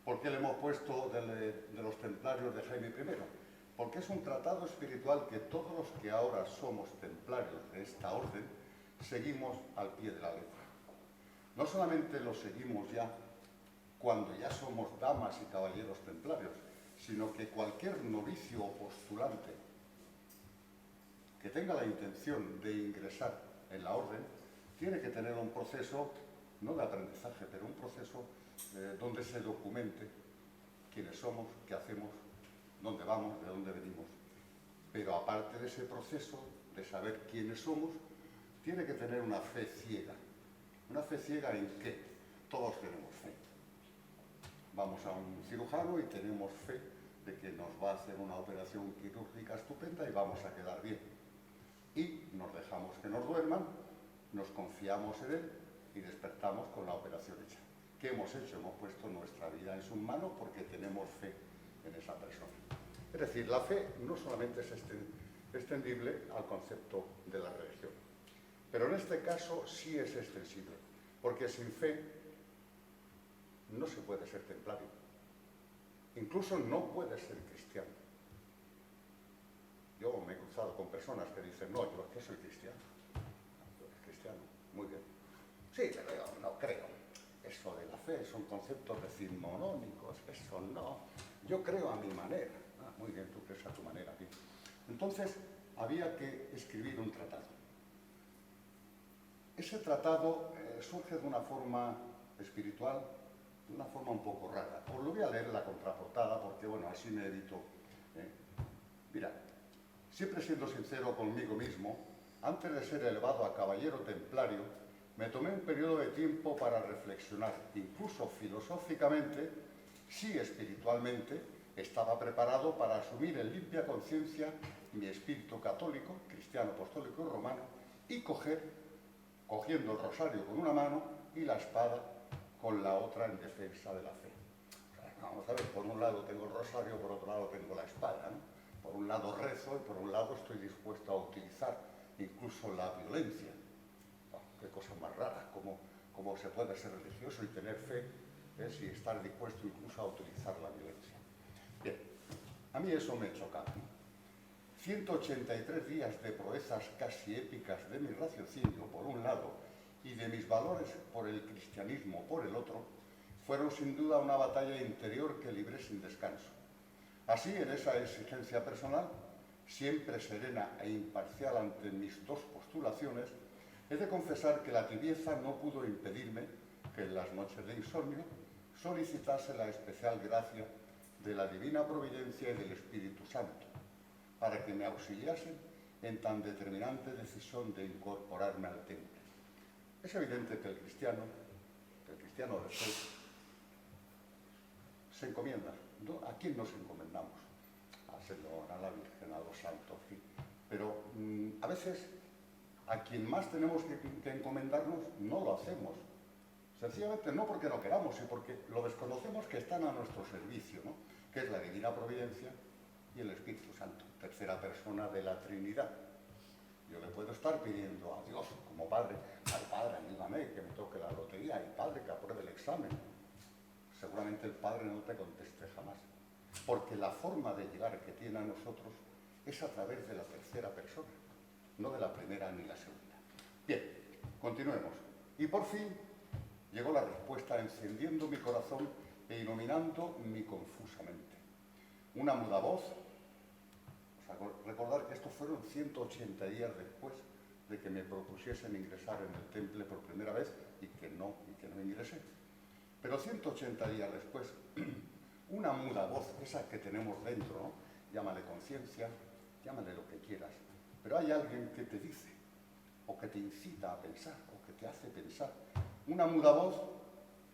¿Por qué le hemos puesto de los templarios de Jaime I? Porque es un tratado espiritual que todos los que ahora somos templarios de esta orden seguimos al pie de la letra. No solamente lo seguimos ya cuando ya somos damas y caballeros templarios, sino que cualquier novicio o postulante que tenga la intención de ingresar en la orden, tiene que tener un proceso, no de aprendizaje, pero un proceso donde se documente quiénes somos, qué hacemos, dónde vamos, de dónde venimos. Pero aparte de ese proceso de saber quiénes somos, tiene que tener una fe ciega. ¿Una fe ciega en qué? Todos tenemos fe. Vamos a un cirujano y tenemos fe de que nos va a hacer una operación quirúrgica estupenda y vamos a quedar bien. Y nos dejamos que nos duerman, nos confiamos en él y despertamos con la operación hecha. ¿Qué hemos hecho? Hemos puesto nuestra vida en sus manos porque tenemos fe en esa persona. Es decir, la fe no solamente es extendible al concepto de la religión, pero en este caso sí es extensible, porque sin fe no se puede ser templario. Incluso no puede ser cristiano. Yo me he cruzado con personas que dicen, no, yo es que soy cristiano. Yo soy cristiano, muy bien. Sí, pero yo no creo. Eso de la fe son conceptos decimonónicos, eso no. Yo creo a mi manera. Ah, muy bien, tú crees a tu manera, bien. Entonces, había que escribir un tratado. Ese tratado surge de una forma espiritual, de una forma un poco rara. Os lo voy a leer la contraportada porque, bueno, así me evito. Mira, siempre siendo sincero conmigo mismo, antes de ser elevado a caballero templario, me tomé un periodo de tiempo para reflexionar, incluso filosóficamente, si espiritualmente estaba preparado para asumir en limpia conciencia mi espíritu católico, cristiano, apostólico y romano, y cogiendo el rosario con una mano y la espada con la otra en defensa de la fe. Vamos a ver, por un lado tengo el rosario, por otro lado tengo la espada, ¿no? Por un lado rezo y por un lado estoy dispuesto a utilizar incluso la violencia. Oh, qué cosa más rara, cómo se puede ser religioso y tener fe, y estar dispuesto incluso a utilizar la violencia. Bien, a mí eso me chocaba, ¿no? 183 días de proezas casi épicas de mi raciocinio, por un lado, y de mis valores por el cristianismo por el otro, fueron sin duda una batalla interior que libré sin descanso. Así, en esa exigencia personal, siempre serena e imparcial ante mis dos postulaciones, he de confesar que la tibieza no pudo impedirme que en las noches de insomnio solicitase la especial gracia de la divina providencia y del Espíritu Santo, para que me auxiliasen en tan determinante decisión de incorporarme al temple. Es evidente que el cristiano de fe, se encomienda. ¿A quién nos encomendamos? Al Señor, a la Virgen, a los santos, en fin. Pero a veces a quien más tenemos que encomendarnos no lo hacemos. Sencillamente no porque no queramos, sino porque lo desconocemos que están a nuestro servicio, ¿no? Que es la divina providencia y el Espíritu Santo, tercera persona de la Trinidad. Yo le puedo estar pidiendo a Dios como Padre, al Padre, ayúdame, que me toque la lotería, y Padre, que apruebe el examen. Seguramente el Padre no te conteste jamás, porque la forma de llegar que tiene a nosotros es a través de la tercera persona, no de la primera ni la segunda. Bien, continuemos. Y por fin llegó la respuesta encendiendo mi corazón e iluminando mi confusa mente. Una muda voz. Recordar que estos fueron 180 días después de que me propusiesen ingresar en el temple por primera vez y que no ingresé. Pero 180 días después, una muda voz, esa que tenemos dentro, ¿no? Llámale conciencia, llámale lo que quieras, pero hay alguien que te dice, o que te incita a pensar, o que te hace pensar. Una muda voz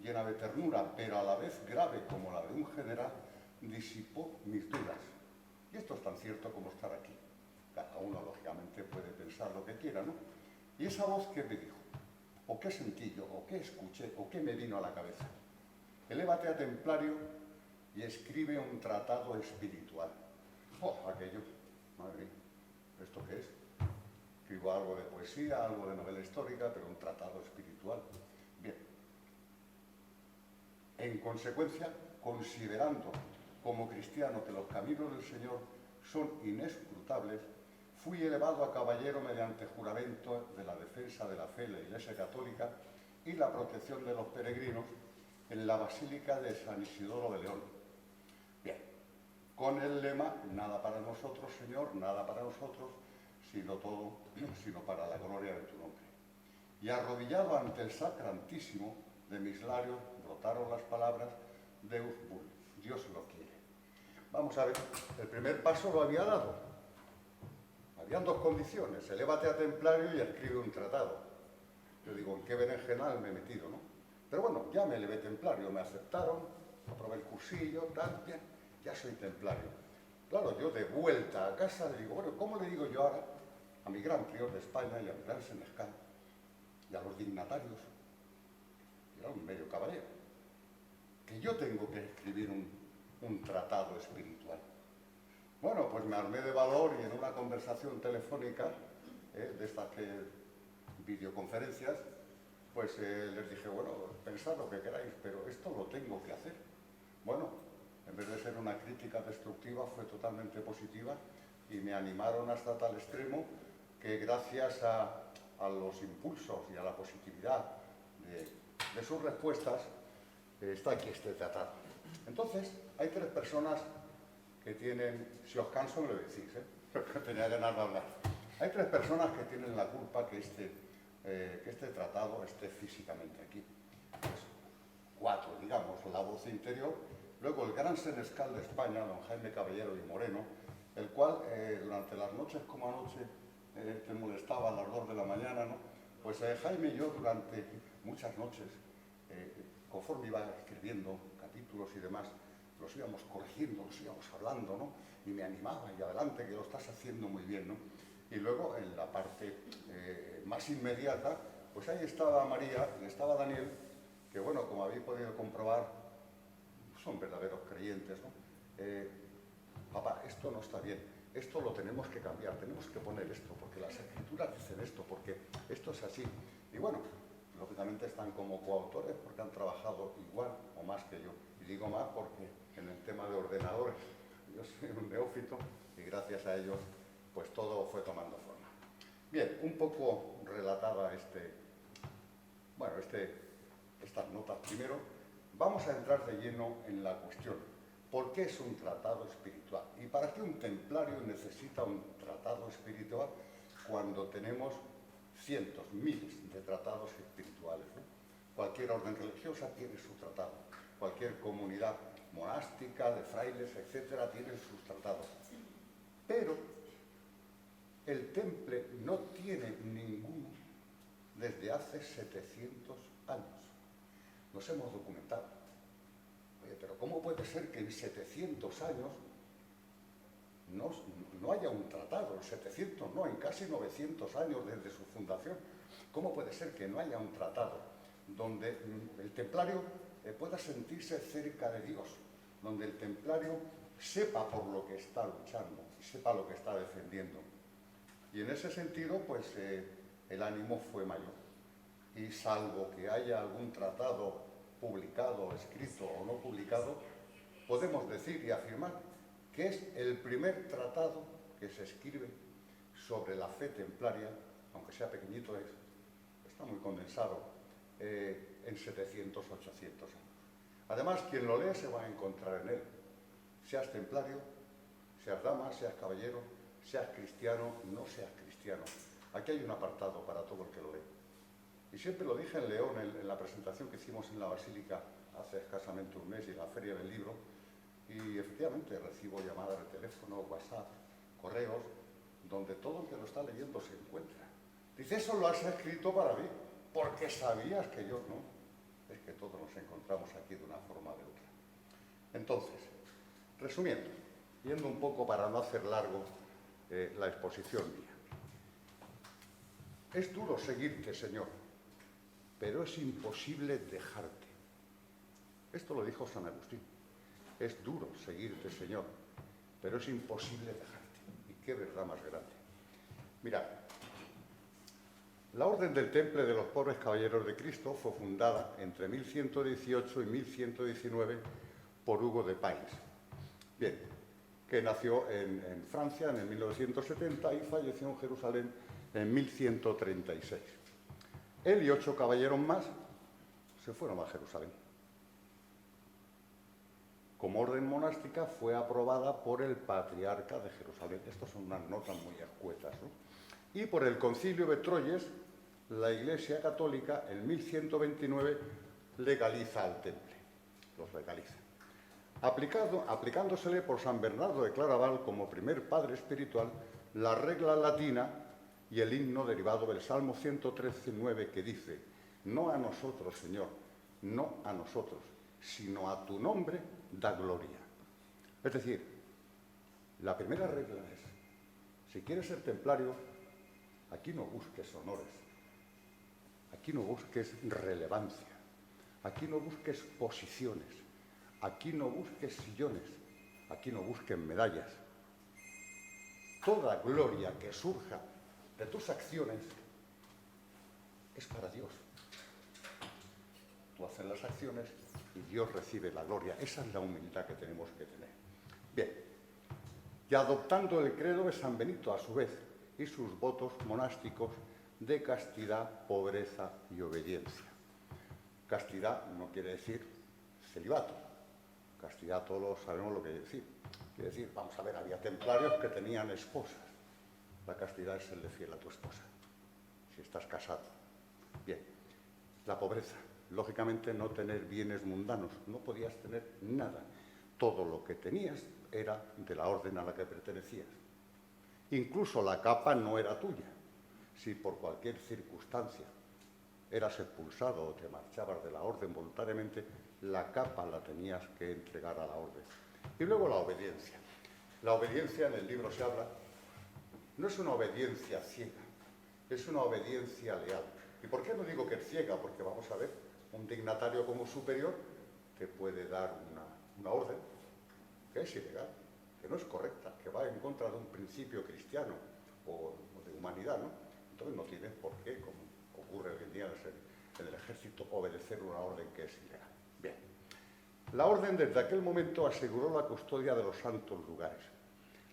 llena de ternura, pero a la vez grave como la de un general, disipó mis dudas. Y esto es tan cierto como estar aquí. Cada uno, lógicamente, puede pensar lo que quiera, ¿no? Y esa voz, ¿qué me dijo? ¿O qué sentí yo? ¿O qué escuché? ¿O qué me vino a la cabeza? Elévate a templario y escribe un tratado espiritual. ¡Oh, aquello! Madre mía, ¿esto qué es? Escribo algo de poesía, algo de novela histórica, pero un tratado espiritual. Bien. En consecuencia, considerando como cristiano que los caminos del Señor son inescrutables, fui elevado a caballero mediante juramento de la defensa de la fe de la Iglesia Católica y la protección de los peregrinos en la Basílica de San Isidoro de León. Bien, con el lema, nada para nosotros, Señor, nada para nosotros, sino todo, sino para la gloria de tu nombre. Y arrodillado ante el sacrantísimo, de mis labios brotaron las palabras Deus vult, Dios lo quiere. Vamos a ver, el primer paso lo había dado. Habían dos condiciones, elévate a templario y escribe un tratado. Yo digo, ¿en qué berenjenal me he metido, no? Pero bueno, ya me elevé templario, me aceptaron, aprobé el cursillo, tal, bien, ya soy templario. Claro, yo de vuelta a casa le digo, bueno, ¿cómo le digo yo ahora a mi gran prior de España y a mi gran senescal y a los dignatarios, que era un medio caballero, que yo tengo que escribir un tratado espiritual? Bueno, pues me armé de valor y en una conversación telefónica, de estas videoconferencias, pues les dije, bueno, pensad lo que queráis, pero esto lo tengo que hacer. Bueno, en vez de ser una crítica destructiva, fue totalmente positiva y me animaron hasta tal extremo que gracias a los impulsos y a la positividad de sus respuestas, está aquí este tratado. Entonces, hay tres personas que tienen, si os canso me lo decís, porque tenía ganas de hablar. Hay tres personas que tienen la culpa que este tratado esté físicamente aquí. Pues, cuatro, digamos, la voz interior, luego el gran senescal de España, don Jaime Caballero y Moreno, el cual durante las noches como anoche te molestaba a las 2 de la mañana, ¿no? Pues Jaime y yo durante muchas noches, conforme iba escribiendo capítulos y demás, los íbamos corrigiendo, los íbamos hablando, ¿no? Y me animaba, y adelante, que lo estás haciendo muy bien, ¿no? Y luego, en la parte más inmediata, pues ahí estaba María y estaba Daniel, que bueno, como habéis podido comprobar, son verdaderos creyentes, ¿no? Papá, esto no está bien, esto lo tenemos que cambiar, tenemos que poner esto, porque las escrituras dicen esto, porque esto es así. Y bueno, lógicamente están como coautores porque han trabajado igual o más que yo. Y digo más porque en el tema de ordenadores yo soy un neófito y gracias a ellos pues todo fue tomando forma. Bien, un poco relatada estas notas primero, vamos a entrar de lleno en la cuestión. ¿Por qué es un tratado espiritual? ¿Y para qué un templario necesita un tratado espiritual cuando tenemos cientos, miles de tratados espirituales, ¿no? Cualquier orden religiosa tiene su tratado, cualquier comunidad monástica, de frailes, etcétera, tiene sus tratados. Pero el temple no tiene ninguno desde hace 700 años. Nos hemos documentado. Oye, pero ¿cómo puede ser que en 700 años no haya un tratado? En 700 no, en casi 900 años desde su fundación. ¿Cómo puede ser que no haya un tratado donde el templario pueda sentirse cerca de Dios, donde el templario sepa por lo que está luchando, sepa lo que está defendiendo? Y en ese sentido, pues el ánimo fue mayor. Y salvo que haya algún tratado publicado, escrito o no publicado, podemos decir y afirmar que es el primer tratado que se escribe sobre la fe templaria, aunque sea pequeñito, está muy condensado, en 700, 800 años. Además, quien lo lea se va a encontrar en él. Seas templario, seas dama, seas caballero, seas cristiano, no seas cristiano. Aquí hay un apartado para todo el que lo lee. Y siempre lo dije en León, en la presentación que hicimos en la Basílica hace escasamente un mes y en la Feria del Libro, y efectivamente recibo llamadas de teléfono, WhatsApp, correos, donde todo el que lo está leyendo se encuentra. Dice, eso lo has escrito para mí, porque sabías que yo no. Es que todos nos encontramos aquí de una forma o de otra. Entonces, resumiendo, yendo un poco para no hacer largo la exposición mía. Es duro seguirte, Señor, pero es imposible dejarte. Esto lo dijo San Agustín. Es duro seguirte, Señor, pero es imposible dejarte. Y qué verdad más grande. Mirad, la Orden del Temple de los Pobres Caballeros de Cristo fue fundada entre 1118 y 1119 por Hugo de Payns. Bien, que nació en Francia en el 1970 y falleció en Jerusalén en 1136. Él y 8 caballeros más se fueron a Jerusalén. Como orden monástica fue aprobada por el patriarca de Jerusalén. Estas son unas notas muy escuetas, ¿no? Y por el Concilio de Troyes, la Iglesia Católica en 1129 legaliza al temple, los legaliza. Aplicándosele por San Bernardo de Claraval como primer padre espiritual la regla latina y el himno derivado del Salmo 113:9 que dice: no a nosotros, Señor, no a nosotros, sino a tu nombre da gloria. Es decir, la primera regla es, si quieres ser templario, aquí no busques honores, aquí no busques relevancia, aquí no busques posiciones, aquí no busques sillones, aquí no busques medallas. Toda gloria que surja de tus acciones es para Dios. Tú haces las acciones y Dios recibe la gloria. Esa es la humildad que tenemos que tener. Bien, y adoptando el credo de San Benito a su vez y sus votos monásticos de castidad, pobreza y obediencia. Castidad no quiere decir celibato. Castidad todos sabemos lo que quiere decir. Quiere decir, vamos a ver, había templarios que tenían esposas. La castidad es serle fiel a tu esposa, si estás casado. Bien, la pobreza. Lógicamente no tener bienes mundanos, no podías tener nada. Todo lo que tenías era de la orden a la que pertenecías. Incluso la capa no era tuya. Si por cualquier circunstancia eras expulsado o te marchabas de la orden voluntariamente, la capa la tenías que entregar a la orden. Y luego la obediencia. La obediencia, en el libro se habla, no es una obediencia ciega, es una obediencia leal. ¿Y por qué no digo que es ciega? Porque vamos a ver, un dignatario como superior te puede dar una orden que es ilegal, que no es correcta, que va en contra de un principio cristiano o de humanidad, ¿no? Entonces no tienes por qué, como ocurre hoy en día en el ejército, obedecer una orden que es ilegal. Bien. La orden desde aquel momento aseguró la custodia de los santos lugares,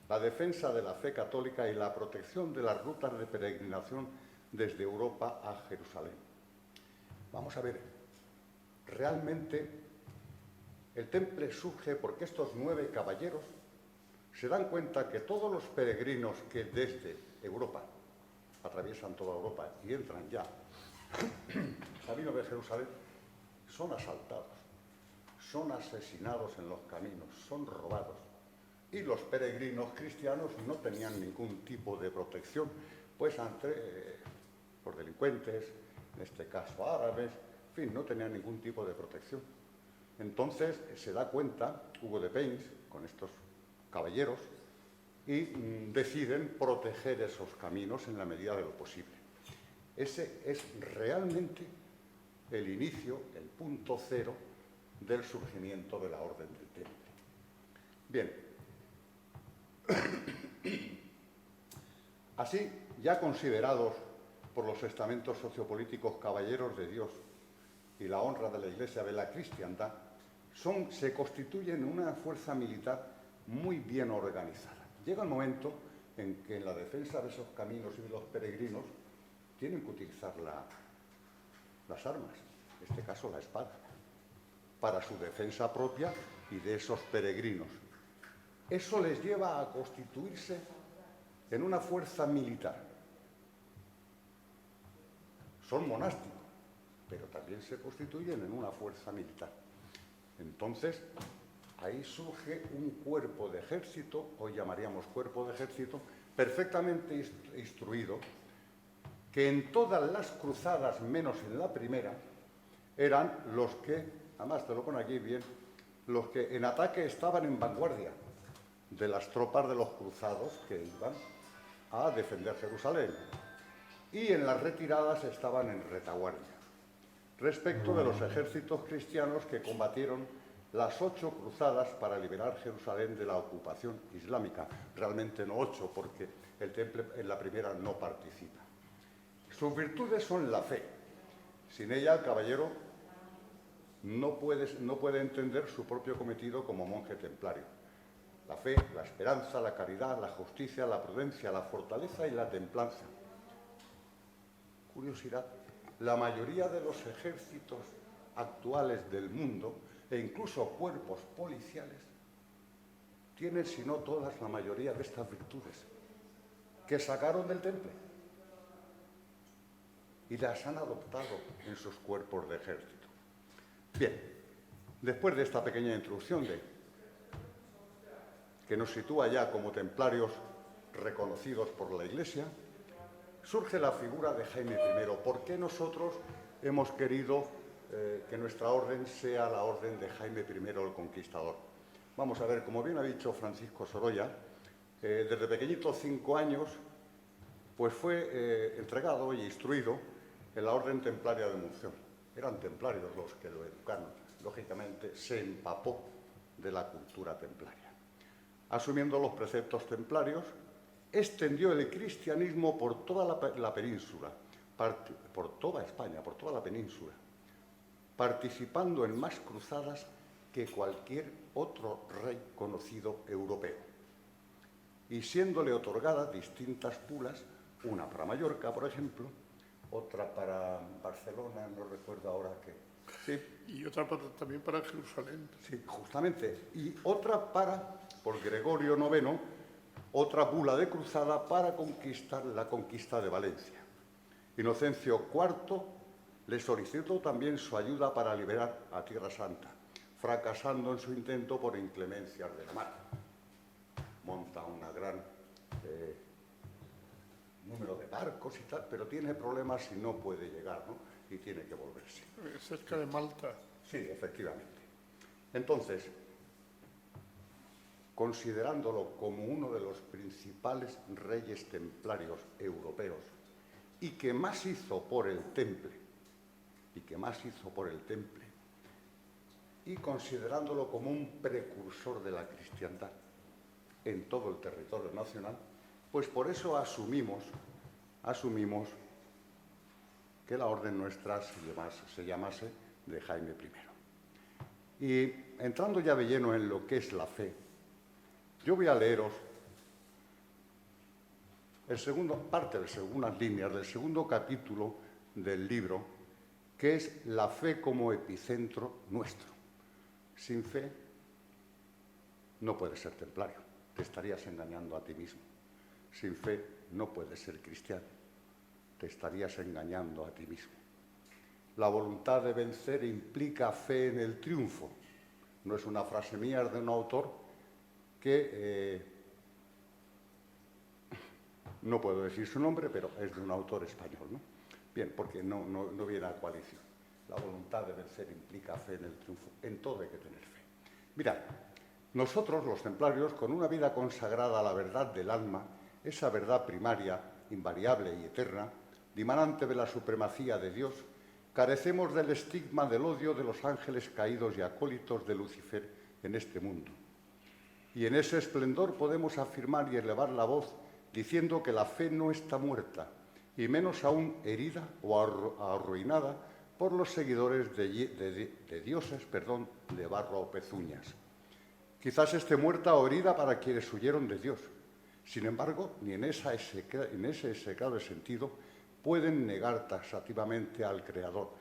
la defensa de la fe católica y la protección de las rutas de peregrinación desde Europa a Jerusalén. Vamos a ver, realmente el temple surge porque estos 9 caballeros se dan cuenta que todos los peregrinos que desde Europa atraviesan toda Europa y entran ya camino de Jerusalén son asaltados, son asesinados en los caminos, son robados. Y los peregrinos cristianos no tenían ningún tipo de protección, pues ante los delincuentes, en este caso árabes, en fin, no tenían ningún tipo de protección. Entonces se da cuenta Hugo de Payns con estos caballeros y deciden proteger esos caminos en la medida de lo posible. Ese es realmente el inicio, el punto cero del surgimiento de la Orden del Temple. Bien. Así, ya considerados por los estamentos sociopolíticos caballeros de Dios y la honra de la Iglesia de la cristiandad, se constituyen una fuerza militar muy bien organizada. Llega el momento en que en la defensa de esos caminos y de los peregrinos tienen que utilizar las armas, en este caso la espada, para su defensa propia y de esos peregrinos. Eso les lleva a constituirse en una fuerza militar. Son monásticos, pero también se constituyen en una fuerza militar. Entonces, ahí surge un cuerpo de ejército, hoy llamaríamos cuerpo de ejército, perfectamente instruido, que en todas las cruzadas, menos en la primera, eran los que, además te lo pone aquí bien, los que en ataque estaban en vanguardia de las tropas de los cruzados que iban a defender Jerusalén. Y en las retiradas estaban en retaguardia, respecto de los ejércitos cristianos que combatieron las 8 cruzadas para liberar Jerusalén de la ocupación islámica. Realmente no 8, porque el temple en la primera no participa. Sus virtudes son la fe. Sin ella el caballero no puede entender su propio cometido como monje templario. La fe, la esperanza, la caridad, la justicia, la prudencia, la fortaleza y la templanza. Curiosidad, la mayoría de los ejércitos actuales del mundo, e incluso cuerpos policiales, tienen, si no todas, la mayoría de estas virtudes, que sacaron del temple. y las han adoptado en sus cuerpos de ejército. Bien, después de esta pequeña introducción que nos sitúa ya como templarios reconocidos por la Iglesia, surge la figura de Jaime I. ¿Por qué nosotros hemos querido que nuestra orden sea la orden de Jaime I el Conquistador? Vamos a ver, como bien ha dicho Francisco Sorolla, desde pequeñito, 5 años, pues fue entregado y instruido en la Orden Templaria de Munción. Eran templarios los que lo educaron. Lógicamente, se empapó de la cultura templaria. Asumiendo los preceptos templarios, extendió el cristianismo por toda la península, por toda España, por toda la península, participando en más cruzadas que cualquier otro rey conocido europeo, y siéndole otorgadas distintas bulas, una para Mallorca, por ejemplo, otra para Barcelona, no recuerdo ahora qué. Sí. Y otra también para Jerusalén. Sí, justamente. Y otra por Gregorio IX, otra bula de cruzada para conquistar la conquista de Valencia. Inocencio IV le solicitó también su ayuda para liberar a Tierra Santa, fracasando en su intento por inclemencias de la mar. Monta una gran número de barcos y tal, pero tiene problemas y no puede llegar, ¿no? Y tiene que volverse. Cerca de Malta. Sí, efectivamente. Entonces, considerándolo como uno de los principales reyes templarios europeos y que más hizo por el temple, y considerándolo como un precursor de la cristiandad en todo el territorio nacional, pues por eso asumimos que la orden nuestra se llamase de Jaime I. Y entrando ya de lleno en lo que es la fe, yo voy a leeros parte de segundas líneas del segundo capítulo del libro, que es la fe como epicentro nuestro. Sin fe no puedes ser templario, te estarías engañando a ti mismo. Sin fe no puedes ser cristiano, te estarías engañando a ti mismo. La voluntad de vencer implica fe en el triunfo. No es una frase mía, es de un autor que no puedo decir su nombre, pero es de un autor español, ¿no? Bien, porque no viene a coalición. La voluntad de vencer implica fe en el triunfo. En todo hay que tener fe. Mirad, nosotros, los templarios, con una vida consagrada a la verdad del alma, esa verdad primaria, invariable y eterna, dimanante de la supremacía de Dios, carecemos del estigma del odio de los ángeles caídos y acólitos de Lucifer en este mundo. Y en ese esplendor podemos afirmar y elevar la voz diciendo que la fe no está muerta, y menos aún herida o arruinada por los seguidores de dioses de barro o pezuñas. Quizás esté muerta o herida para quienes huyeron de Dios. Sin embargo, ni en ese execrable sentido pueden negar taxativamente al Creador,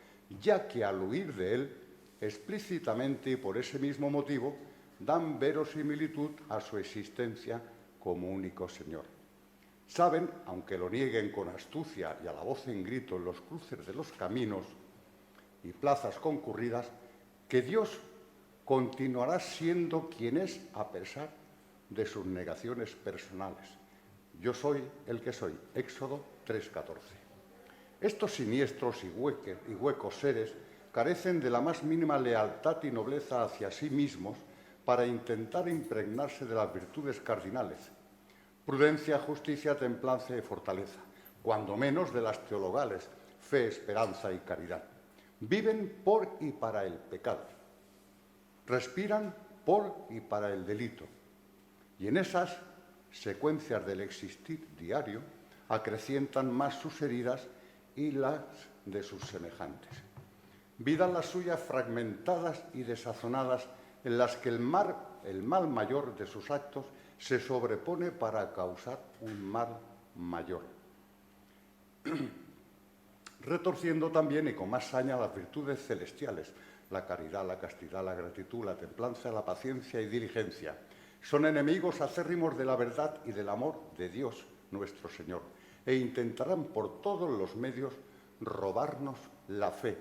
ya que al huir de Él, explícitamente y por ese mismo motivo, dan verosimilitud a su existencia como único Señor. Saben, aunque lo nieguen con astucia y a la voz en grito en los cruces de los caminos y plazas concurridas, que Dios continuará siendo quien es a pesar de sus negaciones personales. Yo soy el que soy. Éxodo 3:14. Estos siniestros y huecos seres carecen de la más mínima lealtad y nobleza hacia sí mismos para intentar impregnarse de las virtudes cardinales: prudencia, justicia, templanza y fortaleza, cuando menos de las teologales: fe, esperanza y caridad. Viven por y para el pecado. Respiran por y para el delito. Y en esas secuencias del existir diario acrecientan más sus heridas y las de sus semejantes. Vidas las suyas fragmentadas y desazonadas, en las que el mal mayor de sus actos se sobrepone para causar un mal mayor, retorciendo también y con más saña las virtudes celestiales: la caridad, la castidad, la gratitud, la templanza, la paciencia y diligencia. Son enemigos acérrimos de la verdad y del amor de Dios nuestro Señor, e intentarán por todos los medios robarnos la fe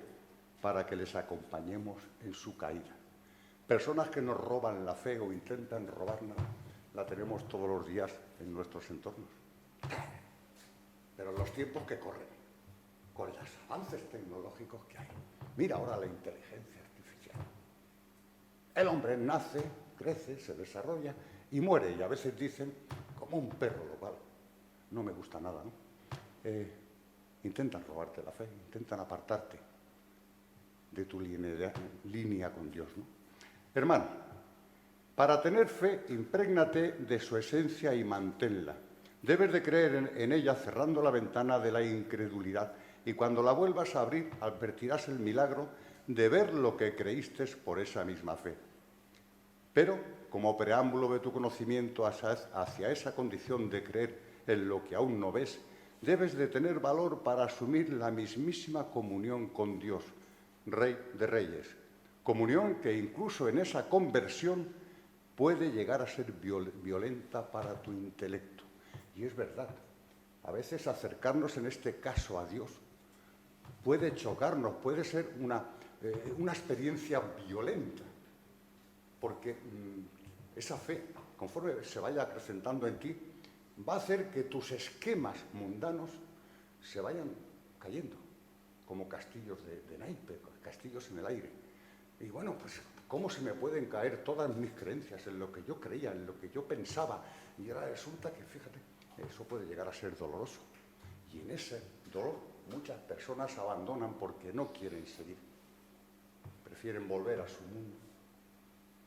para que les acompañemos en su caída. Personas que nos roban la fe o intentan robarla, la tenemos todos los días en nuestros entornos. Pero en los tiempos que corren, con los avances tecnológicos que hay. Mira ahora la inteligencia artificial. El hombre nace, crece, se desarrolla y muere. Y a veces dicen, como un perro, lo cual no me gusta nada, ¿no? Intentan robarte la fe, intentan apartarte de tu línea con Dios, ¿no? Hermano, para tener fe, imprégnate de su esencia y manténla. Debes de creer en ella cerrando la ventana de la incredulidad y cuando la vuelvas a abrir advertirás el milagro de ver lo que creíste por esa misma fe. Pero, como preámbulo de tu conocimiento hacia esa condición de creer en lo que aún no ves, debes de tener valor para asumir la mismísima comunión con Dios, Rey de Reyes. Comunión que incluso en esa conversión puede llegar a ser violenta para tu intelecto. Y es verdad, a veces acercarnos en este caso a Dios puede chocarnos, puede ser una experiencia violenta, porque esa fe, conforme se vaya acrecentando en ti, va a hacer que tus esquemas mundanos se vayan cayendo, como castillos de naipe, castillos en el aire. Y bueno, pues, ¿cómo se me pueden caer todas mis creencias en lo que yo creía, en lo que yo pensaba? Y ahora resulta que, fíjate, eso puede llegar a ser doloroso. Y en ese dolor muchas personas abandonan porque no quieren seguir. Prefieren volver a su mundo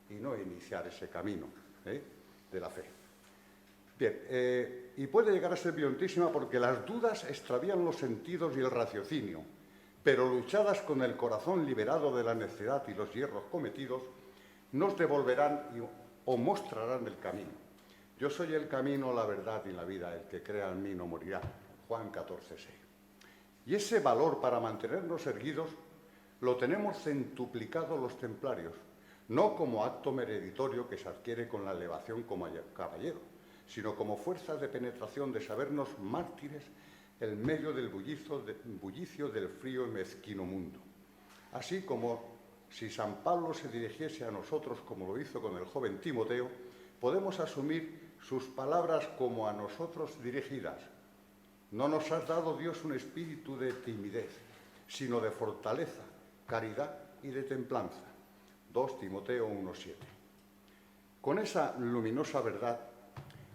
y no iniciar ese camino de la fe. Bien, y puede llegar a ser violentísima porque las dudas extravían los sentidos y el raciocinio, pero luchadas con el corazón liberado de la necedad y los hierros cometidos, nos devolverán o mostrarán el camino. Yo soy el camino, la verdad y la vida, el que crea en mí no morirá. Juan 14:6. Y ese valor para mantenernos erguidos lo tenemos centuplicado los templarios, no como acto meritorio que se adquiere con la elevación como caballero, sino como fuerza de penetración de sabernos mártires en medio del bullicio del frío y mezquino mundo. Así como si San Pablo se dirigiese a nosotros como lo hizo con el joven Timoteo, podemos asumir sus palabras como a nosotros dirigidas. No nos has dado Dios un espíritu de timidez, sino de fortaleza, caridad y de templanza. 2 Timoteo 1:7. Con esa luminosa verdad,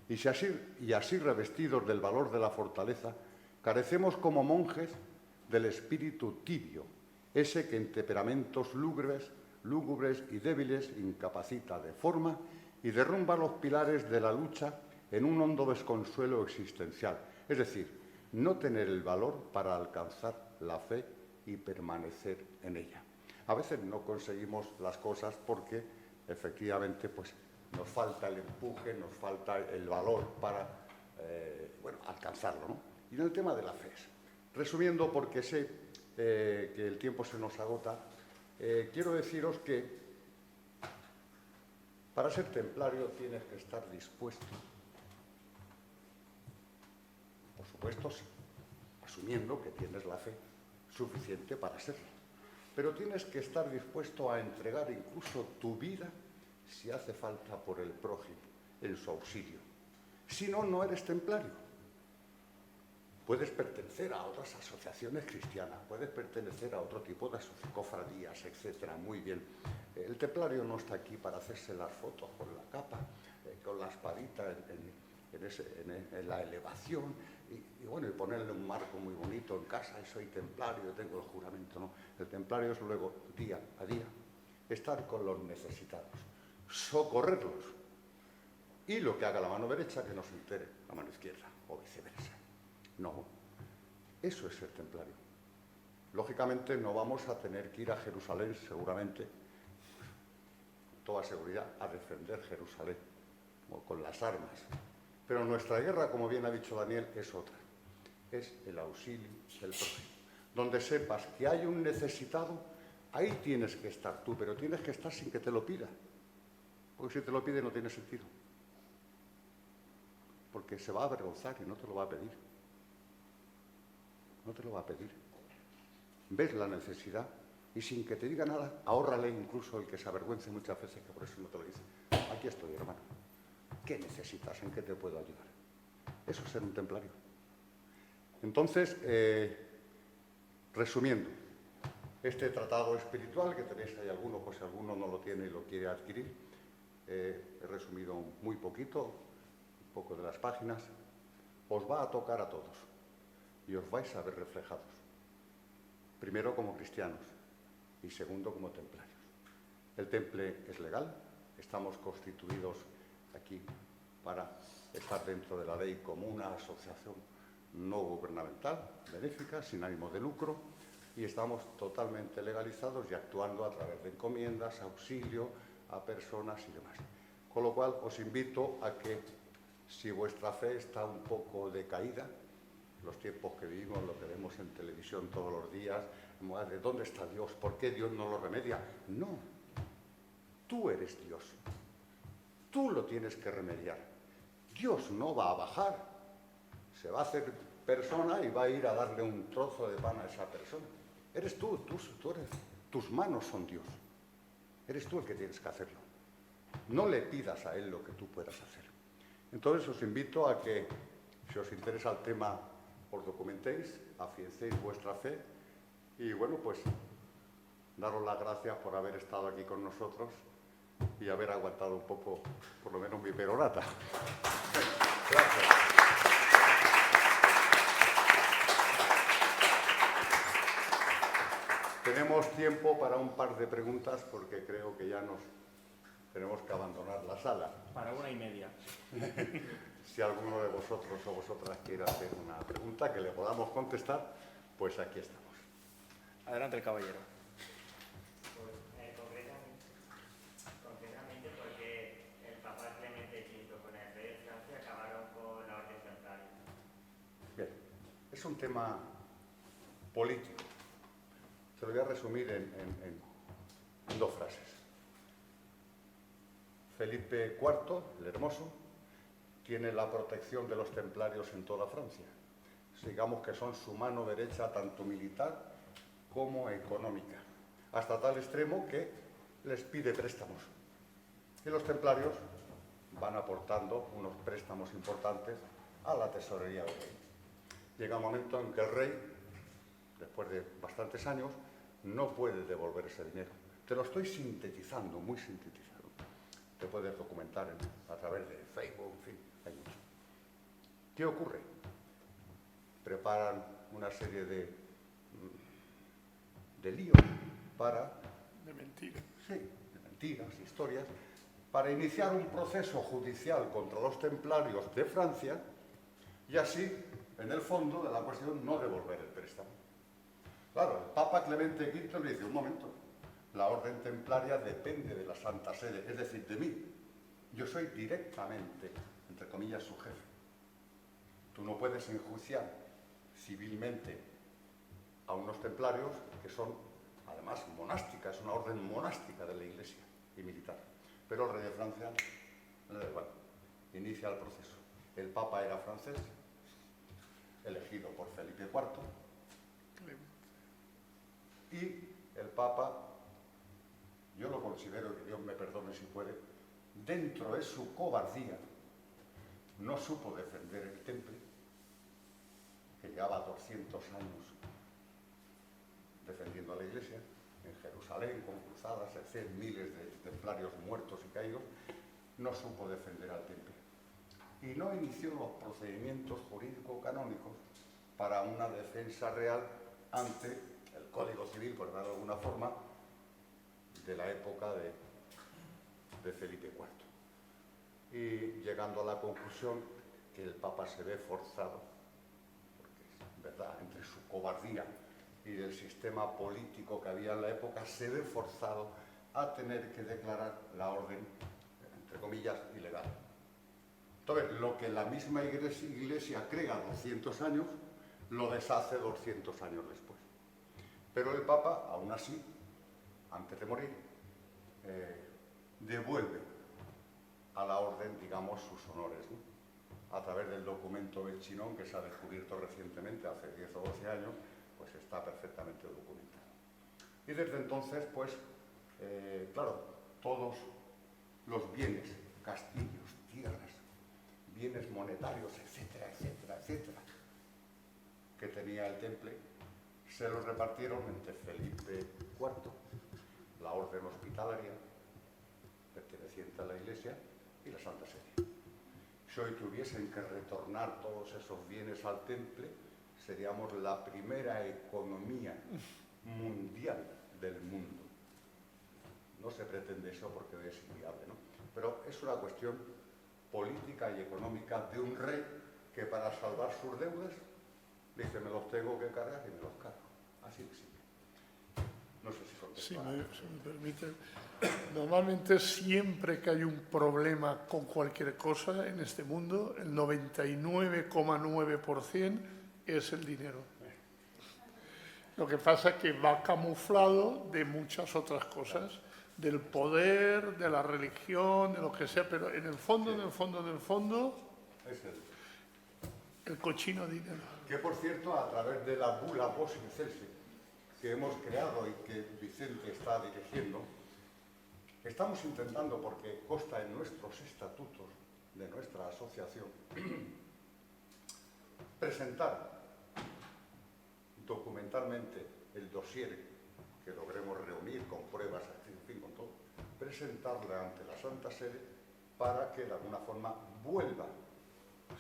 y así revestidos del valor de la fortaleza, carecemos como monjes del espíritu tibio, ese que en temperamentos lúgubres y débiles incapacita de forma y derrumba los pilares de la lucha en un hondo desconsuelo existencial, es decir, no tener el valor para alcanzar la fe y permanecer en ella. A veces no conseguimos las cosas porque efectivamente pues, nos falta el empuje, nos falta el valor para alcanzarlo, ¿no? Y en el tema de la fe, resumiendo porque sé que el tiempo se nos agota, quiero deciros que para ser templario tienes que estar dispuesto, por supuesto, asumiendo que tienes la fe suficiente para serlo, pero tienes que estar dispuesto a entregar incluso tu vida si hace falta por el prójimo, en su auxilio. Si no, no eres templario. Puedes pertenecer a otras asociaciones cristianas, puedes pertenecer a otro tipo de cofradías, etcétera. Muy bien. El templario no está aquí para hacerse las fotos con la capa, con la espadita en la elevación y ponerle un marco muy bonito en casa. Soy templario, tengo el juramento. No. El templario es luego, día a día, estar con los necesitados, socorrerlos. Y lo que haga la mano derecha, que no se entere la mano izquierda, o viceversa. No, eso es ser templario. Lógicamente no vamos a tener que ir a Jerusalén, seguramente, con toda seguridad, a defender Jerusalén, o con las armas. Pero nuestra guerra, como bien ha dicho Daniel, es otra. Es el auxilio del prójimo. Donde sepas que hay un necesitado, ahí tienes que estar tú, pero tienes que estar sin que te lo pida. Porque si te lo pide no tiene sentido. Porque se va a avergonzar y no te lo va a pedir. No te lo va a pedir. ves la necesidad y sin que te diga nada, ahórrale incluso el que se avergüence muchas veces, que por eso no te lo dice. Aquí estoy, hermano. ¿Qué necesitas? ¿En qué te puedo ayudar? Eso es ser un templario. Entonces, resumiendo, este tratado espiritual, que tenéis ahí alguno, pues si alguno no lo tiene y lo quiere adquirir, he resumido muy poquito, un poco de las páginas, os va a tocar a todos y os vais a ver reflejados. Primero como cristianos y segundo como templarios. El temple es legal, estamos constituidos aquí para estar dentro de la ley como una asociación no gubernamental, benéfica, sin ánimo de lucro, y estamos totalmente legalizados y actuando a través de encomiendas, auxilio a personas y demás. Con lo cual os invito a que, si vuestra fe está un poco decaída, los tiempos que vivimos, lo que vemos en televisión todos los días, ¿de dónde está Dios? ¿Por qué Dios no lo remedia? No, tú eres Dios, tú lo tienes que remediar. Dios no va a bajar, se va a hacer persona y va a ir a darle un trozo de pan a esa persona. Eres tú eres, tus manos son Dios, eres tú el que tienes que hacerlo. No le pidas a Él lo que tú puedas hacer. Entonces os invito a que, si os interesa el tema, os documentéis, afiancéis vuestra fe y, bueno, pues daros las gracias por haber estado aquí con nosotros y haber aguantado un poco, por lo menos, mi perorata. Gracias. Tenemos tiempo para un par de preguntas porque creo que ya nos tenemos que abandonar la sala. Para 1:30. Si alguno de vosotros o vosotras quiere hacer una pregunta que le podamos contestar, pues aquí estamos. Adelante el caballero. Concretamente porque el Papa Clemente V con el rey de Francia acabaron con la orden templaria. Bien, es un tema político. Se lo voy a resumir en 2 frases. Felipe IV, el Hermoso, tiene la protección de los templarios en toda Francia. Digamos que son su mano derecha tanto militar como económica, hasta tal extremo que les pide préstamos. Y los templarios van aportando unos préstamos importantes a la tesorería del rey. Llega un momento en que el rey, después de bastantes años, no puede devolver ese dinero. Te lo estoy sintetizando, muy sintetizado. Te puedes documentar a través de Facebook, en fin, hay mucho. ¿Qué ocurre? Preparan una serie de líos para... De mentira. Sí, de mentiras, historias, para iniciar un proceso judicial contra los templarios de Francia y así, en el fondo de la cuestión, no devolver el préstamo. Claro, el Papa Clemente V le dice, un momento, la orden templaria depende de la Santa Sede, es decir, de mí. Yo soy directamente, entre comillas, su jefe. Tú no puedes enjuiciar civilmente a unos templarios que son, además, monásticas, es una orden monástica de la Iglesia y militar. Pero el rey de Francia, bueno, inicia el proceso. El Papa era francés, elegido por Felipe IV, y el Papa, yo lo considero, que Dios me perdone si puede, dentro de su cobardía, no supo defender el temple, que llevaba 200 años defendiendo a la Iglesia, en Jerusalén, con cruzadas, etc., miles de templarios muertos y caídos, no supo defender al temple. Y no inició los procedimientos jurídico-canónicos para una defensa real ante el Código Civil, por darlo de alguna forma, de la época de Felipe IV. Y llegando a la conclusión que el Papa se ve forzado, porque es verdad, entre su cobardía y del sistema político que había en la época, se ve forzado a tener que declarar la orden, entre comillas, ilegal. Entonces, lo que la misma Iglesia crea 200 años, lo deshace 200 años después. Pero el Papa, aún así, antes de morir, devuelve a la orden, digamos, sus honores, ¿no? A través del documento del Chinon, que se ha descubierto recientemente, hace 10 o 12 años, pues pues está perfectamente documentado. Y desde entonces, pues, claro, todos los bienes, castillos, tierras, bienes monetarios, etcétera, etcétera, etcétera, que tenía el temple, se los repartieron entre Felipe IV, la orden hospitalaria, perteneciente a la Iglesia, y la Santa Sede. Si hoy tuviesen que retornar todos esos bienes al temple, seríamos la primera economía mundial del mundo. No se pretende eso porque hoy es inviable, ¿no? Pero es una cuestión política y económica de un rey que para salvar sus deudas dice, me los tengo que cargar y me los cargo. Así de simple. No sé si son Si me permite. Normalmente siempre que hay un problema con cualquier cosa en este mundo, el 99,9% es el dinero. Lo que pasa es que va camuflado de muchas otras cosas, del poder, de la religión, de lo que sea, pero en el fondo, en el fondo, en el fondo, es el cochino dinero. Que, por cierto, a través de la bula Post-Incelsi que hemos creado y que Vicente está dirigiendo, estamos intentando, porque consta en nuestros estatutos de nuestra asociación, presentar documentalmente el dossier que logremos reunir con pruebas, en fin, con todo, presentarla ante la Santa Sede para que de alguna forma vuelva,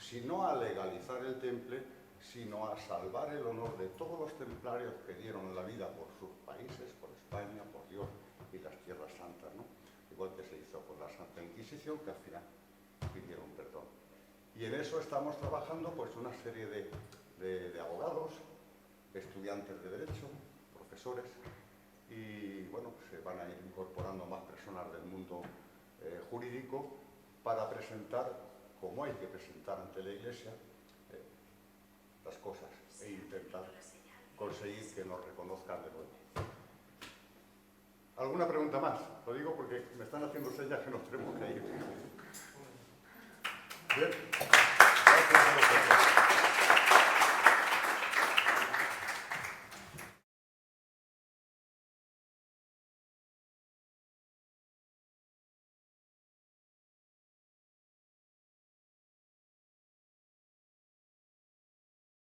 si no a legalizar el temple, sino a salvar el honor de todos los templarios que dieron la vida por sus países, por España, por Dios y las tierras santas, ¿no? Igual que se hizo con la Santa Inquisición, que al final pidieron perdón. Y en eso estamos trabajando pues una serie de abogados, estudiantes de Derecho, profesores, y bueno, se van a ir incorporando más personas del mundo jurídico para presentar, como hay que presentar ante la Iglesia, las cosas e intentar conseguir que nos reconozcan de nuevo. ¿Alguna pregunta más? Lo digo porque me están haciendo señas que nos tenemos que ir. Bien.